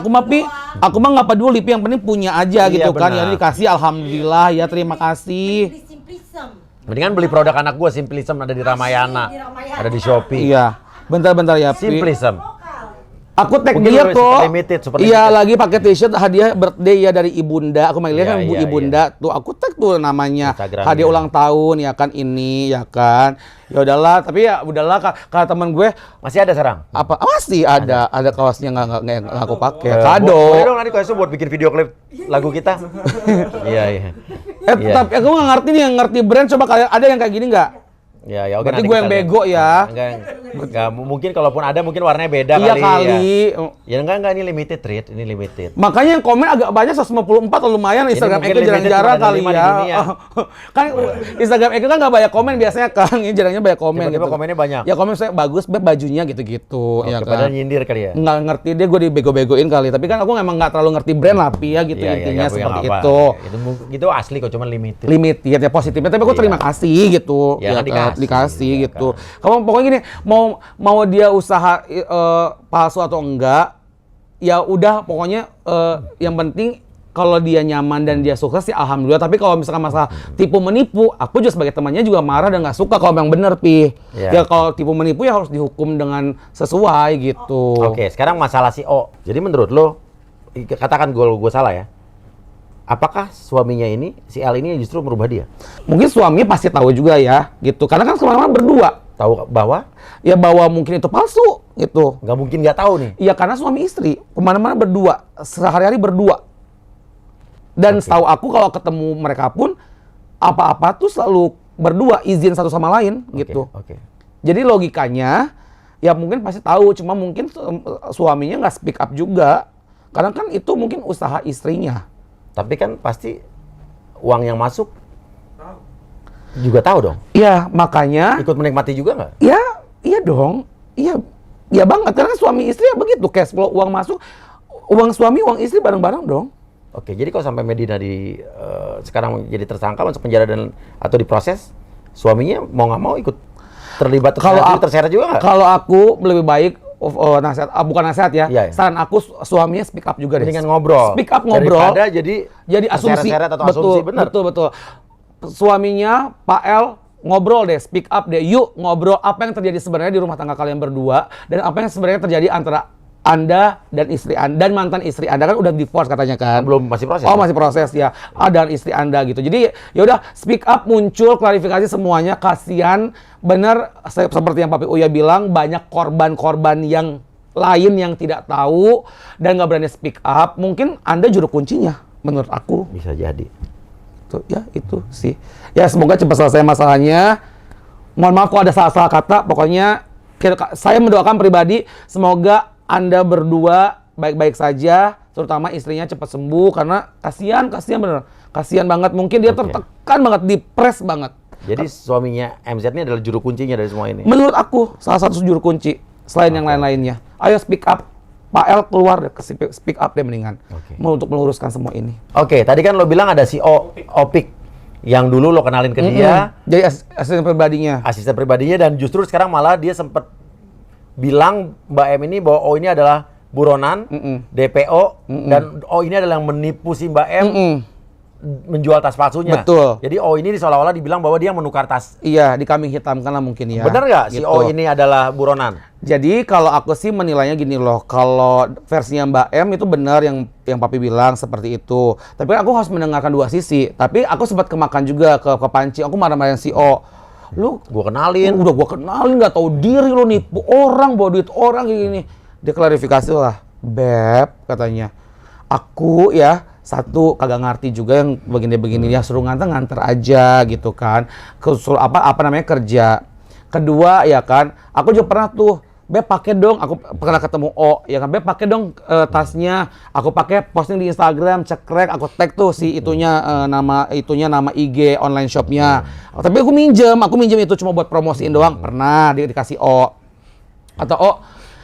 aku mah nggak peduli, yang penting punya aja gitu kan. benar. Ya dikasih, alhamdulillah ya, terima kasih. Simplism. Mendingan beli produk anak gue, Simplism ada di Ramayana, ada di Shopee. Iya, bentar ya. Pi. Simplism. Aku tag Mungkin dia super kok. limited, super Iya, limited. lagi pakai t-shirt hadiah birthday ya dari Ibunda. Aku manggilnya kan Iya, Ibunda. Tuh aku tag tuh namanya. Instagramnya. Hadiah ulang tahun ya kan ini ya kan. Ya udahlah, tapi ya udahlah kata teman gue, Masih ada sekarang? apa masih ada kaosnya nggak aku pakai. Boleh Kado. dong nanti kaosnya buat bikin video klip lagu kita. Iya. Iya. Tapi aku nggak ngerti nih, yang ngerti brand, coba kalian ada yang kayak gini nggak? Ya, oke. Berarti nanti gue kita yang lihat. bego ya. Enggak, mungkin kalaupun ada mungkin warnanya beda Iya kali. kali. Ya enggak ini limited treat, ini limited. Makanya yang komen agak banyak, 154 lumayan. Instagram mungkin Eko limited jarang-jarang cuma ada kali 5 di ya. dunia. Kan Instagram Eko kan nggak banyak komen biasanya kan. Ini jarangnya banyak komen Tiba-tiba gitu. komennya banyak. Ya komen saya bagus Beb bajunya gitu-gitu. Oke, Ya padahal kan. nyindir kali ya. Nggak ngerti deh, gue dibego-begoin kali. Tapi kan aku memang nggak terlalu ngerti brand lah Pi ya gitu, Iya, intinya nggak punya seperti apa. itu. Itu asli kok, cuma limited. Limited ya positifnya, tapi aku Iya. terima kasih gitu. Ya, kan dikasih iya gitu. kan. Kamu pokoknya gini, mau dia usaha palsu atau enggak, ya udah pokoknya yang penting kalau dia nyaman dan dia sukses sih alhamdulillah. Tapi kalau misalkan masalah tipu menipu, aku juga sebagai temannya juga marah dan nggak suka kalau yang bener Pi. Iya. Ya kalau tipu menipu ya harus dihukum dengan sesuai gitu. Oke, sekarang masalah si O. Jadi menurut lo, katakan gue salah ya. Apakah suaminya ini, si L ini justru merubah dia? Mungkin suaminya pasti tahu juga ya gitu. Karena kan kemana-mana berdua. Tahu bahwa Ya bahwa mungkin itu palsu gitu. nggak mungkin nggak tahu nih. Iya, karena suami istri kemana-mana berdua, sehari-hari berdua. Dan setahu aku kalau ketemu mereka pun apa-apa tuh selalu berdua, izin satu sama lain gitu. Oke. Jadi logikanya ya mungkin pasti tahu, cuma mungkin suaminya nggak speak up juga, karena kan itu mungkin usaha istrinya. Tapi kan pasti uang yang masuk juga tahu dong. Iya, makanya. Ikut menikmati juga nggak? Ya, iya dong. Iya banget, karena suami istri ya begitu, cash flow uang masuk, uang suami, uang istri bareng-bareng dong. Oke, jadi kalau sampai Medina sekarang jadi tersangka, masuk penjara atau diproses, suaminya mau nggak mau ikut terlibat, terseret juga nggak? Kalau aku lebih baik nasihat, bukan nasihat ya. Iya. Saran aku suaminya speak up juga deh. Mendingan ngobrol. Speak up ngobrol. Daripada jadi asumsi. terseret-seret atau asumsi, benar. Betul. Suaminya Pak L ngobrol deh, speak up deh, yuk ngobrol apa yang terjadi sebenarnya di rumah tangga kalian berdua dan apa yang sebenarnya terjadi antara Anda dan istri Anda dan mantan istri Anda kan udah divorce katanya kan? Belum, masih proses. Oh, masih proses ya. Dan istri Anda gitu. Jadi ya udah speak up, muncul klarifikasi semuanya. Kasihan bener seperti yang Papi Uya bilang, banyak korban-korban yang lain yang tidak tahu dan nggak berani speak up. Mungkin Anda juru kuncinya menurut aku. Bisa jadi. Tuh, ya itu sih. Ya semoga cepat selesai masalahnya. Mohon maaf kalau ada salah-salah kata. Pokoknya saya mendoakan pribadi semoga Anda berdua baik-baik saja, terutama istrinya cepat sembuh karena kasihan bener. Kasihan banget, mungkin dia tertekan banget, depres banget. Jadi suaminya MZ ini adalah juru kuncinya dari semua ini. Menurut aku salah satu juru kunci selain yang lain-lainnya. Ayo speak up. Pak El keluar deh, speak up deh mendingan. Untuk meluruskan semua ini. Oke, tadi kan lo bilang ada si Opik yang dulu lo kenalin ke dia. Jadi asisten pribadinya. Asisten pribadinya dan justru sekarang malah dia sempat bilang Mbak M ini bahwa ini adalah buronan, DPO, dan ini adalah yang menipu si Mbak M menjual tas palsunya. Betul. Jadi ini seolah-olah dibilang bahwa dia yang menukar tas. Iya, dikambing hitamkan lah mungkin ya. Bener nggak si Gitu. ini adalah buronan? Jadi kalau aku sih menilainya gini loh, kalau versinya Mbak M itu benar yang Papi bilang seperti itu. Tapi kan aku harus mendengarkan dua sisi. Tapi aku sempat kemakan juga ke Panci. Aku marah-marahin si O. Lu Gua kenalin. udah gua kenalin, nggak tahu diri lu, nipu orang, bawa duit orang kayak gini. Dia klarifikasi lah, Beb katanya. Aku ya satu kagak ngerti juga yang begini-begini ya, suruh nganter aja gitu kan. Suruh apa namanya kerja. Kedua ya kan, aku juga pernah tuh, Beb pakai dong, aku pernah ketemu O, ya kan, Beb pakai dong tasnya, aku pakai posting di Instagram, cekrek, aku tag tuh si itunya nama IG online shopnya. Tapi aku minjem itu cuma buat promosiin doang, pernah dikasih O. Atau O,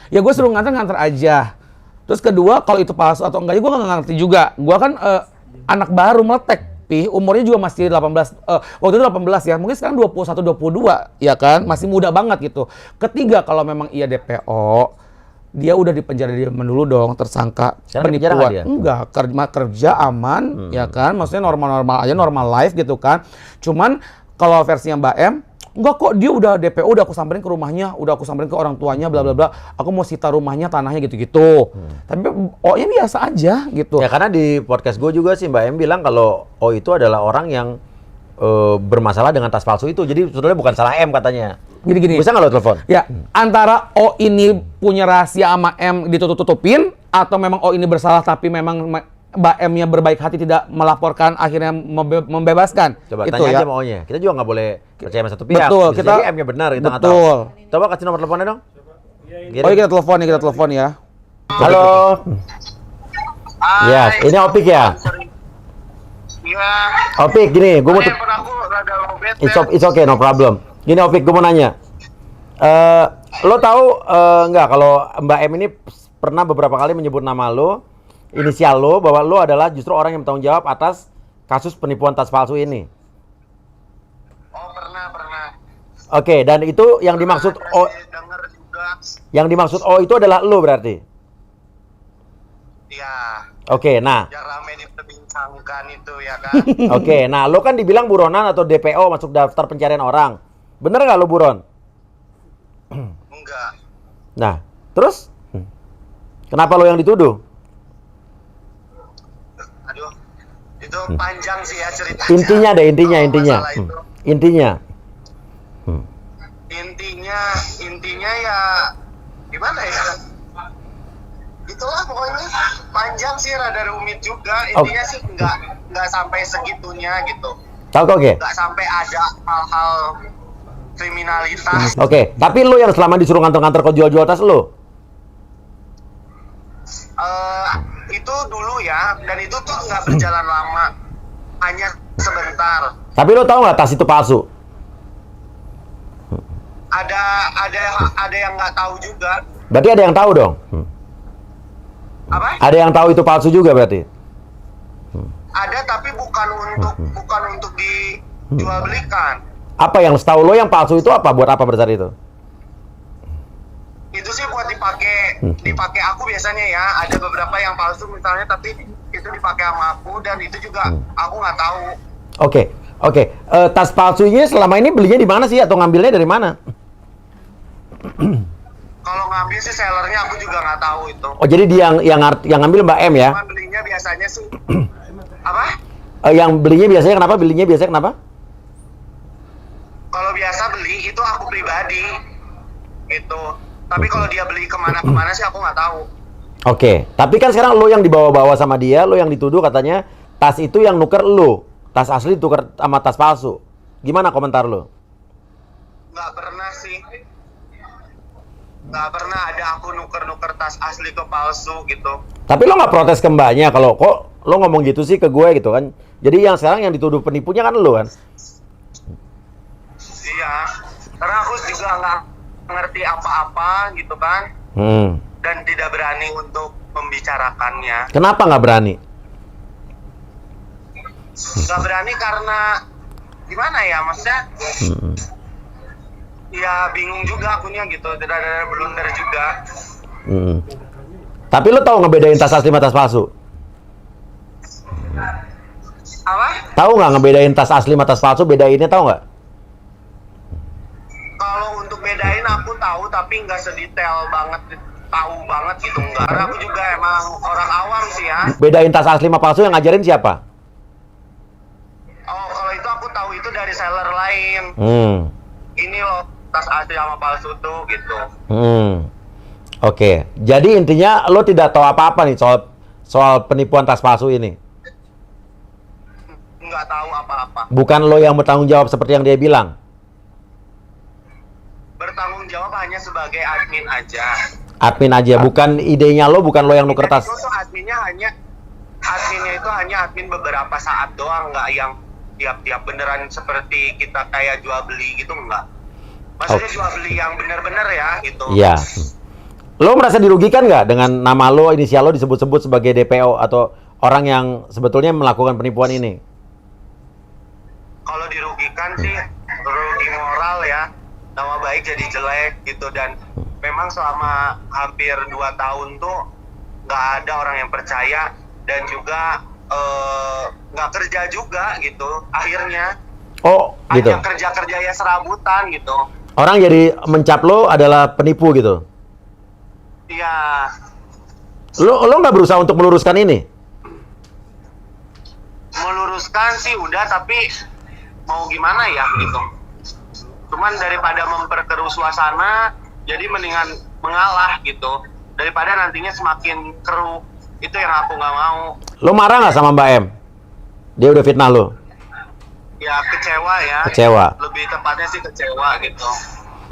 ya gue suruh nganter aja. Terus kedua, kalau itu palsu atau enggak, ya gue nggak ngerti juga. Gue kan anak baru meletek. Umurnya juga masih 18, waktu itu 18 ya, mungkin sekarang 21, 22 ya kan, masih muda banget gitu. Ketiga, kalau memang ia DPO, dia udah dipenjara dia dulu dong, tersangka penipuan. Enggak, kerja aman ya kan, maksudnya normal-normal aja, normal life gitu kan. Cuman kalau versinya Mbak M, enggak kok, dia udah DPO, udah aku samperin ke rumahnya, udah aku samperin ke orang tuanya, bla bla bla. Aku mau sita rumahnya, tanahnya gitu-gitu. Tapi O-nya biasa aja gitu. Ya karena di podcast gue juga sih Mbak M bilang kalau O itu adalah orang yang bermasalah dengan tas palsu itu. Jadi sebetulnya bukan salah M katanya. Gini. Bisa nggak lo telepon? Ya, antara O ini punya rahasia sama M ditutup-tutupin, atau memang O ini bersalah tapi memang Mbak M-nya berbaik hati tidak melaporkan, akhirnya membebaskan. Coba itu tanya ya. aja sama O-nya. Kita juga nggak boleh percaya sama satu pihak. Betul, bisa kita jadi M-nya benar, kita nggak tahu. betul. Coba kasih nomor teleponnya dong. Oh iya, kita telepon ya. Halo. Ya, ini Opik ya. Iya. Opik, gini, gue mau Handphone aku rada lowbat. it's okay, no problem. Gini Opik, gue mau nanya. Lo tahu nggak kalau Mbak M ini pernah beberapa kali menyebut nama lo, inisial lo, bahwa lo adalah justru orang yang bertanggung jawab atas kasus penipuan tas palsu ini? Oh, pernah. Oke, dan itu yang dimaksud O, Dengar juga. yang dimaksud O itu adalah lo berarti? Iya. Oke, nah. Yang ramai diperbincangkan itu ya kan. Oke, nah lo kan dibilang buronan atau DPO, masuk daftar pencarian orang. Bener nggak lo buron? Enggak. Nah, terus? Kenapa lo yang dituduh? Aduh. Itu panjang sih ya ceritanya. Intinya deh, intinya. Masalah itu. Intinya. Intinya ya gimana ya? Itulah pokoknya panjang sih, rada rumit juga. Intinya sih nggak sampai segitunya gitu. Oke. Nggak sampai ada hal-hal kriminalitas. Oke, tapi lo yang selama disuruh nganter-nganter kau jual-jual tas lo? Itu dulu ya, dan itu tuh nggak berjalan lama, hanya sebentar. Tapi lo tahu nggak tas itu palsu? Ada yang nggak tahu juga. Berarti ada yang tahu dong? Apa? Ada yang tahu itu palsu juga berarti? Ada, tapi bukan untuk dijual belikan. Apa yang setahu lo yang palsu itu apa? Buat apa besar itu? Itu sih buat dipakai aku biasanya ya. Ada beberapa yang palsu misalnya, tapi itu dipakai sama aku, dan itu juga aku nggak tahu. Oke, Oke, tas palsunya selama ini belinya di mana sih atau ngambilnya dari mana? Kalau ngambil sih sellernya aku juga nggak tahu itu. Oh, jadi dia yang ngambil Mbak M ya? Cuman belinya biasanya sih apa? Yang belinya biasanya kenapa? Belinya biasanya kenapa? Kalau biasa beli itu aku pribadi gitu. Tapi kalau dia beli kemana-kemana sih aku nggak tahu. Oke, tapi kan sekarang lo yang dibawa-bawa sama dia, lo yang dituduh katanya tas itu yang nuker lo, tas asli tuker sama tas palsu. Gimana komentar lo? Nggak pernah sih. Nggak pernah ada aku nuker-nuker tas asli ke palsu gitu. Tapi lo nggak protes ke mbaknya kalau kok lo ngomong gitu sih ke gue gitu kan? Jadi yang sekarang yang dituduh penipunya kan lo kan? Iya, karena aku juga nggak ngerti apa-apa gitu kan. Dan tidak berani untuk membicarakannya. Kenapa nggak berani? Nggak berani karena gimana ya, maksudnya ya bingung juga akunya gitu, tidak ada blunder juga. Tapi lo tahu ngebedain tas asli sama tas palsu? Apa? Tahu nggak ngebedain tas asli sama tas palsu? Bedainnya tahu nggak? Kalau untuk bedain aku tahu, tapi nggak sedetail banget, tahu banget gitu enggak. Karena aku juga emang orang awam sih ya. Bedain tas asli sama palsu yang ngajarin siapa? Oh, kalau itu aku tahu itu dari seller lain. Ini loh tas asli sama palsu tuh gitu. Oke, jadi intinya lo tidak tahu apa-apa nih soal penipuan tas palsu ini. Nggak tahu apa-apa. Bukan lo yang bertanggung jawab seperti yang dia bilang. Bertanggung jawab hanya sebagai admin aja. Admin aja, bukan idenya lo, bukan lo yang nuker tas. Itu tuh adminnya itu hanya admin beberapa saat doang, nggak yang tiap-tiap beneran seperti kita kayak jual beli gitu, nggak. Maksudnya jual beli yang bener-bener ya gitu. Iya. Lo merasa dirugikan nggak dengan nama lo, inisial lo disebut-sebut sebagai DPO atau orang yang sebetulnya melakukan penipuan ini? Kalau dirugikan sih rugi moral ya, nama baik jadi jelek gitu. Dan memang selama hampir 2 tahun tuh nggak ada orang yang percaya dan juga nggak kerja juga gitu akhirnya. Oh gitu. Hanya kerja-kerja ya serabutan gitu. Orang jadi mencap lo adalah penipu gitu. Iya. Lo nggak berusaha untuk meluruskan ini? Meluruskan sih udah, tapi mau gimana ya gitu. Cuman daripada memperkeruh suasana, jadi mendingan mengalah gitu. Daripada nantinya semakin keruh, itu yang aku nggak mau. Lo marah nggak sama Mbak M? Dia udah fitnah lo? Ya kecewa ya. Kecewa. Lebih tepatnya sih kecewa gitu.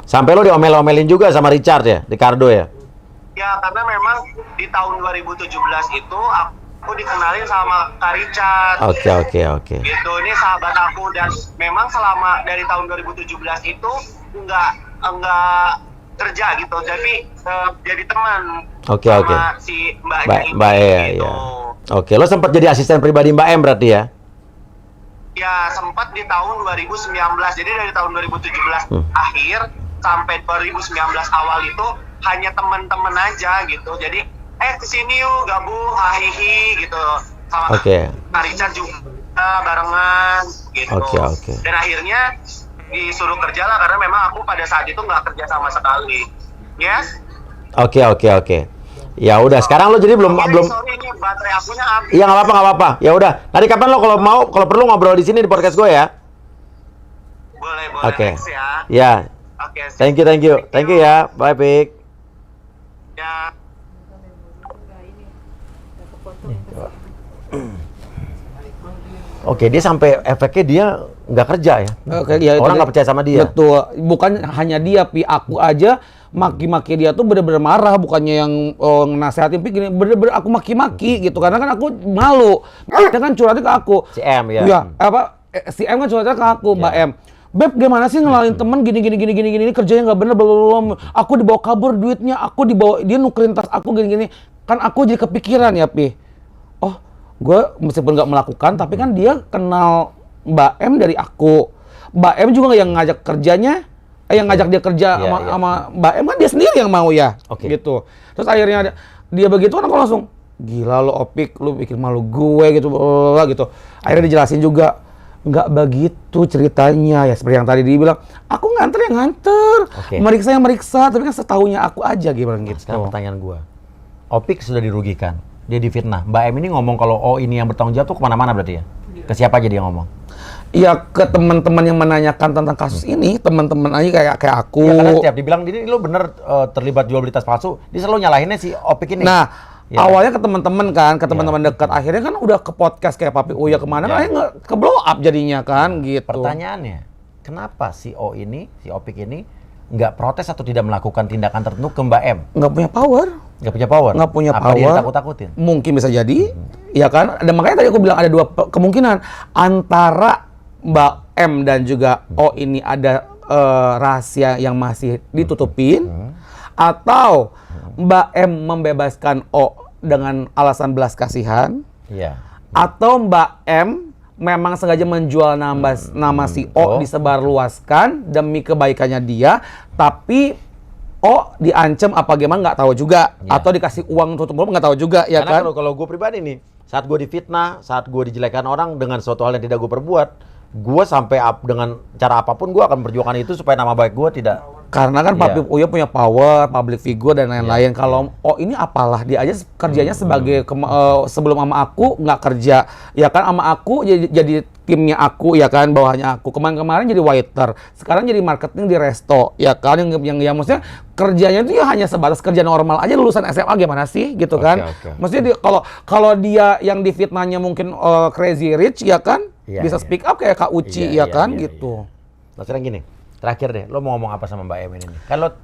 Sampai lo diomel-omelin juga sama Richard ya, Ricardo ya? Ya karena memang di tahun 2017 itu aku dikenalin sama Kak Richard. Oke. Gitu, ini sahabat aku dan memang selama dari tahun 2017 itu nggak kerja gitu, jadi teman sama si mbaknya ini. Mbak gitu. ya. Oke, lo sempat jadi asisten pribadi Mbak M berarti ya? Ya sempat di tahun 2019. Jadi dari tahun 2017 akhir sampai 2019 awal itu hanya teman-teman aja gitu. Jadi kesini yuk gabung hahihi gitu sama Kak Richard juga barengan gitu. Oke. Dan akhirnya disuruh kerja lah karena memang aku pada saat itu nggak kerja sama sekali. Yes? Oke. Ya udah, sekarang lo jadi belum Sorry ini baterai akunya habis. Iya nggak apa-apa. Ya udah, nanti kapan lo kalau perlu ngobrol di sini di podcast gue ya? Boleh. Oke. Next ya. Ya. Oke. Thank you ya. Bye, Pik. Ya. Oke, dia sampai efeknya dia nggak kerja ya. Oke, ya, orang nggak percaya sama dia. Betul. Bukan hanya dia, Pi. Aku aja maki-maki dia tuh bener-bener marah, bukannya yang nasehatin Pi gini, bener-bener aku maki-maki gitu. Karena kan aku malu. Dia kan curhatnya ke aku. Si M ya. Iya, si M kan curhatnya ke aku, Mbak M. Beb, gimana sih ngelalin temen gini kerjanya nggak bener, belum. Aku dibawa kabur duitnya, dia nukerin tas aku gini. Kan aku jadi kepikiran ya, Pi. Oh, gue meskipun nggak melakukan, tapi kan dia kenal Mbak M dari aku. Mbak M juga yang ngajak kerjanya, yang ngajak dia kerja sama Mbak M kan dia sendiri yang mau ya, gitu. Terus akhirnya dia begitu kan aku langsung, gila lo Opik, lu bikin malu gue gitu, gitu. Akhirnya dijelasin juga, nggak begitu ceritanya ya, seperti yang tadi dia bilang, aku nganter yang nganter, Oke. meriksa yang meriksa, tapi kan setahunya aku aja gimana gitu. Sekarang pertanyaan gua. Opik sudah dirugikan, dia difitnah. Mbak M ini ngomong kalau ini yang bertanggung jawab tuh kemana-mana berarti ya? Ke siapa aja dia ngomong? Ya ke teman-teman yang menanyakan tentang kasus ini, teman-teman aja kayak aku. Ya, karena setiap dibilang ini lo bener terlibat jual beli tas palsu, dia selalu nyalahinnya si Opik ini. Nah, Ya. awalnya ke teman-teman kan, ke teman-teman dekat. Akhirnya kan udah ke podcast kayak Papi Uya kemana, Ya. akhirnya ke blow up jadinya kan, gitu. Pertanyaannya, kenapa si Opik ini nggak protes atau tidak melakukan tindakan tertentu ke Mbak M? Nggak punya power. Nggak punya power? Nggak punya Apa dia power. takut-takutin? Mungkin bisa jadi, ya kan? Dan makanya tadi aku bilang ada dua kemungkinan antara Mbak M dan juga O ini ada rahasia yang masih ditutupin, atau Mbak M membebaskan O dengan alasan belas kasihan, Iya. atau Mbak M memang sengaja menjual nama si O, disebarluaskan demi kebaikannya dia, tapi O diancam apa gimana nggak tahu juga, Ya. atau dikasih uang tutup mulut nggak tahu juga, ya Karena kan? kalau gue pribadi nih, saat gue difitnah, saat gue dijelekan orang dengan suatu hal yang tidak gue perbuat, gue sampai dengan cara apapun gue akan memperjuangkan itu supaya nama baik gue tidak. Karena kan Papi Iya. Uya punya power, public figure dan lain-lain. Kalau oh ini apalah, dia aja kerjanya sebagai sebelum sama aku nggak kerja, ya kan, sama aku jadi timnya aku, ya kan, bawahannya aku. Kemarin jadi waiter, sekarang jadi marketing di resto, ya kan, yang maksudnya kerjanya itu ya hanya sebatas kerja normal aja, lulusan SMA gimana sih, gitu kan? Oke. Maksudnya kalau dia yang difitnahnya mungkin crazy rich, ya kan, Iya, bisa iya. speak up kayak Kak Uci, ya kan, gitu. Nah sekarang gini, terakhir deh, lo mau ngomong apa sama Mbak M ini? Kan lo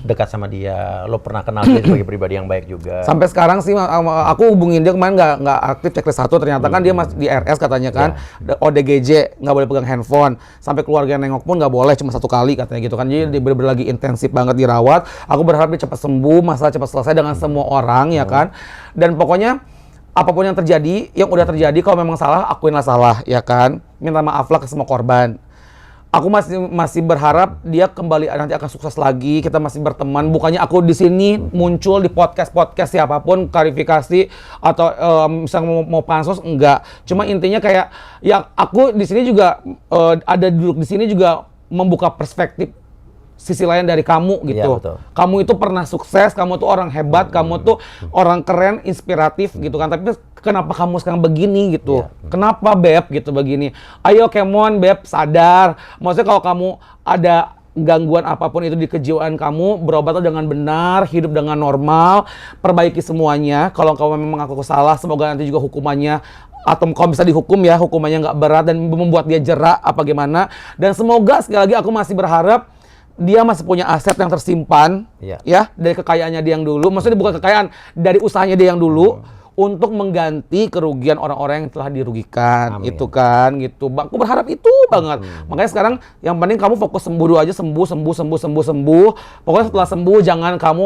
dekat sama dia, lo pernah kenal dia sebagai pribadi yang baik juga. Sampai sekarang sih aku hubungin dia kemarin nggak aktif checklist 1, ternyata kan dia masih di RS katanya kan, ODGJ, nggak boleh pegang handphone, sampai keluarga yang nengok pun nggak boleh, cuma 1 kali katanya gitu kan. Jadi dia bener-bener lagi intensif banget dirawat. Aku berharap dia cepat sembuh, masalah cepat selesai dengan semua orang, ya kan. Dan pokoknya apapun yang terjadi, yang udah terjadi, kalau memang salah, akuinlah salah, ya kan. Minta maaflah ke semua korban. Aku masih berharap dia kembali nanti akan sukses lagi. Kita masih berteman. Bukannya aku di sini muncul di podcast siapapun klarifikasi atau misalnya mau pansos, enggak. Cuma intinya kayak ya aku di sini juga ada duduk di sini juga membuka perspektif sisi lain dari kamu gitu. Iya, betul. Kamu itu pernah sukses, kamu tuh orang hebat, kamu tuh orang keren, inspiratif gitu kan. Tapi kenapa kamu sekarang begini gitu? Kenapa Beb gitu begini? Ayo come on Beb, sadar. Maksudnya kalau kamu ada gangguan apapun itu di kejiwaan kamu, berobatlah dengan benar, hidup dengan normal, perbaiki semuanya. Kalau kamu memang aku salah, semoga nanti juga hukumannya atau kalau bisa dihukum ya, hukumannya nggak berat dan membuat dia jerak apa gimana. Dan semoga sekali lagi aku masih berharap dia masih punya aset yang tersimpan, ya, dari kekayaannya dia yang dulu. Maksudnya bukan kekayaan, dari usahanya dia yang dulu, untuk mengganti kerugian orang-orang yang telah dirugikan. Amin. Itu kan, gitu. Aku berharap itu banget. Makanya sekarang yang penting kamu fokus sembuh dulu aja, sembuh. Pokoknya setelah sembuh jangan kamu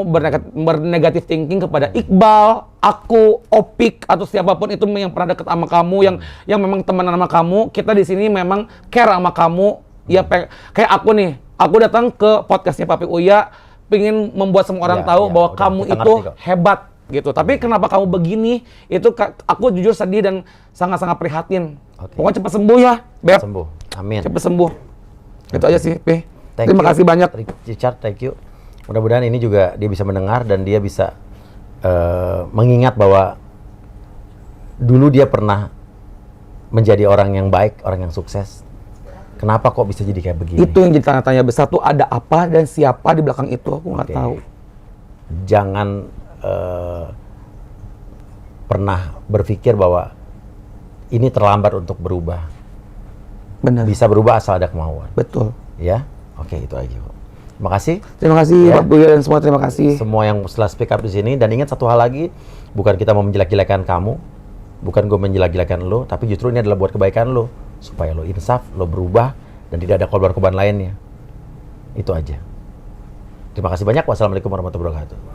bernegatif thinking kepada Iqbal, aku, Opik, atau siapapun itu yang pernah deket sama kamu, yang memang teman sama kamu. Kita di sini memang care sama kamu. Ya kayak aku nih. Aku datang ke podcastnya Papi Uya, pengen membuat semua orang tahu bahwa kamu itu hebat gitu. Tapi kenapa kamu begini? Itu aku jujur sedih dan sangat-sangat prihatin. Pokoknya cepat sembuh ya, Beb. Sembuh, amin. Cepat sembuh. Itu aja sih, Pi. Thank Terima you, kasih banyak. Richard, thank you. Mudah-mudahan ini juga dia bisa mendengar dan dia bisa mengingat bahwa dulu dia pernah menjadi orang yang baik, orang yang sukses. Kenapa kok bisa jadi kayak begini? Itu yang jadi tanya-tanya besar tuh, ada apa dan siapa di belakang itu, aku nggak tahu. Jangan pernah berpikir bahwa ini terlambat untuk berubah. Benar. Bisa berubah asal ada kemauan. Betul. Ya, oke, itu aja. Terima kasih. Terima kasih Pak Buya dan semua, terima kasih. Semua yang setelah speak up di sini. Dan ingat satu hal lagi, bukan kita mau menjelek-jelekan kamu, bukan gue menjelek-jelekan lo, tapi justru ini adalah buat kebaikan lo, supaya lo insaf, lo berubah, dan tidak ada korban-korban lainnya. Itu aja. Terima kasih banyak. Wassalamualaikum warahmatullahi wabarakatuh.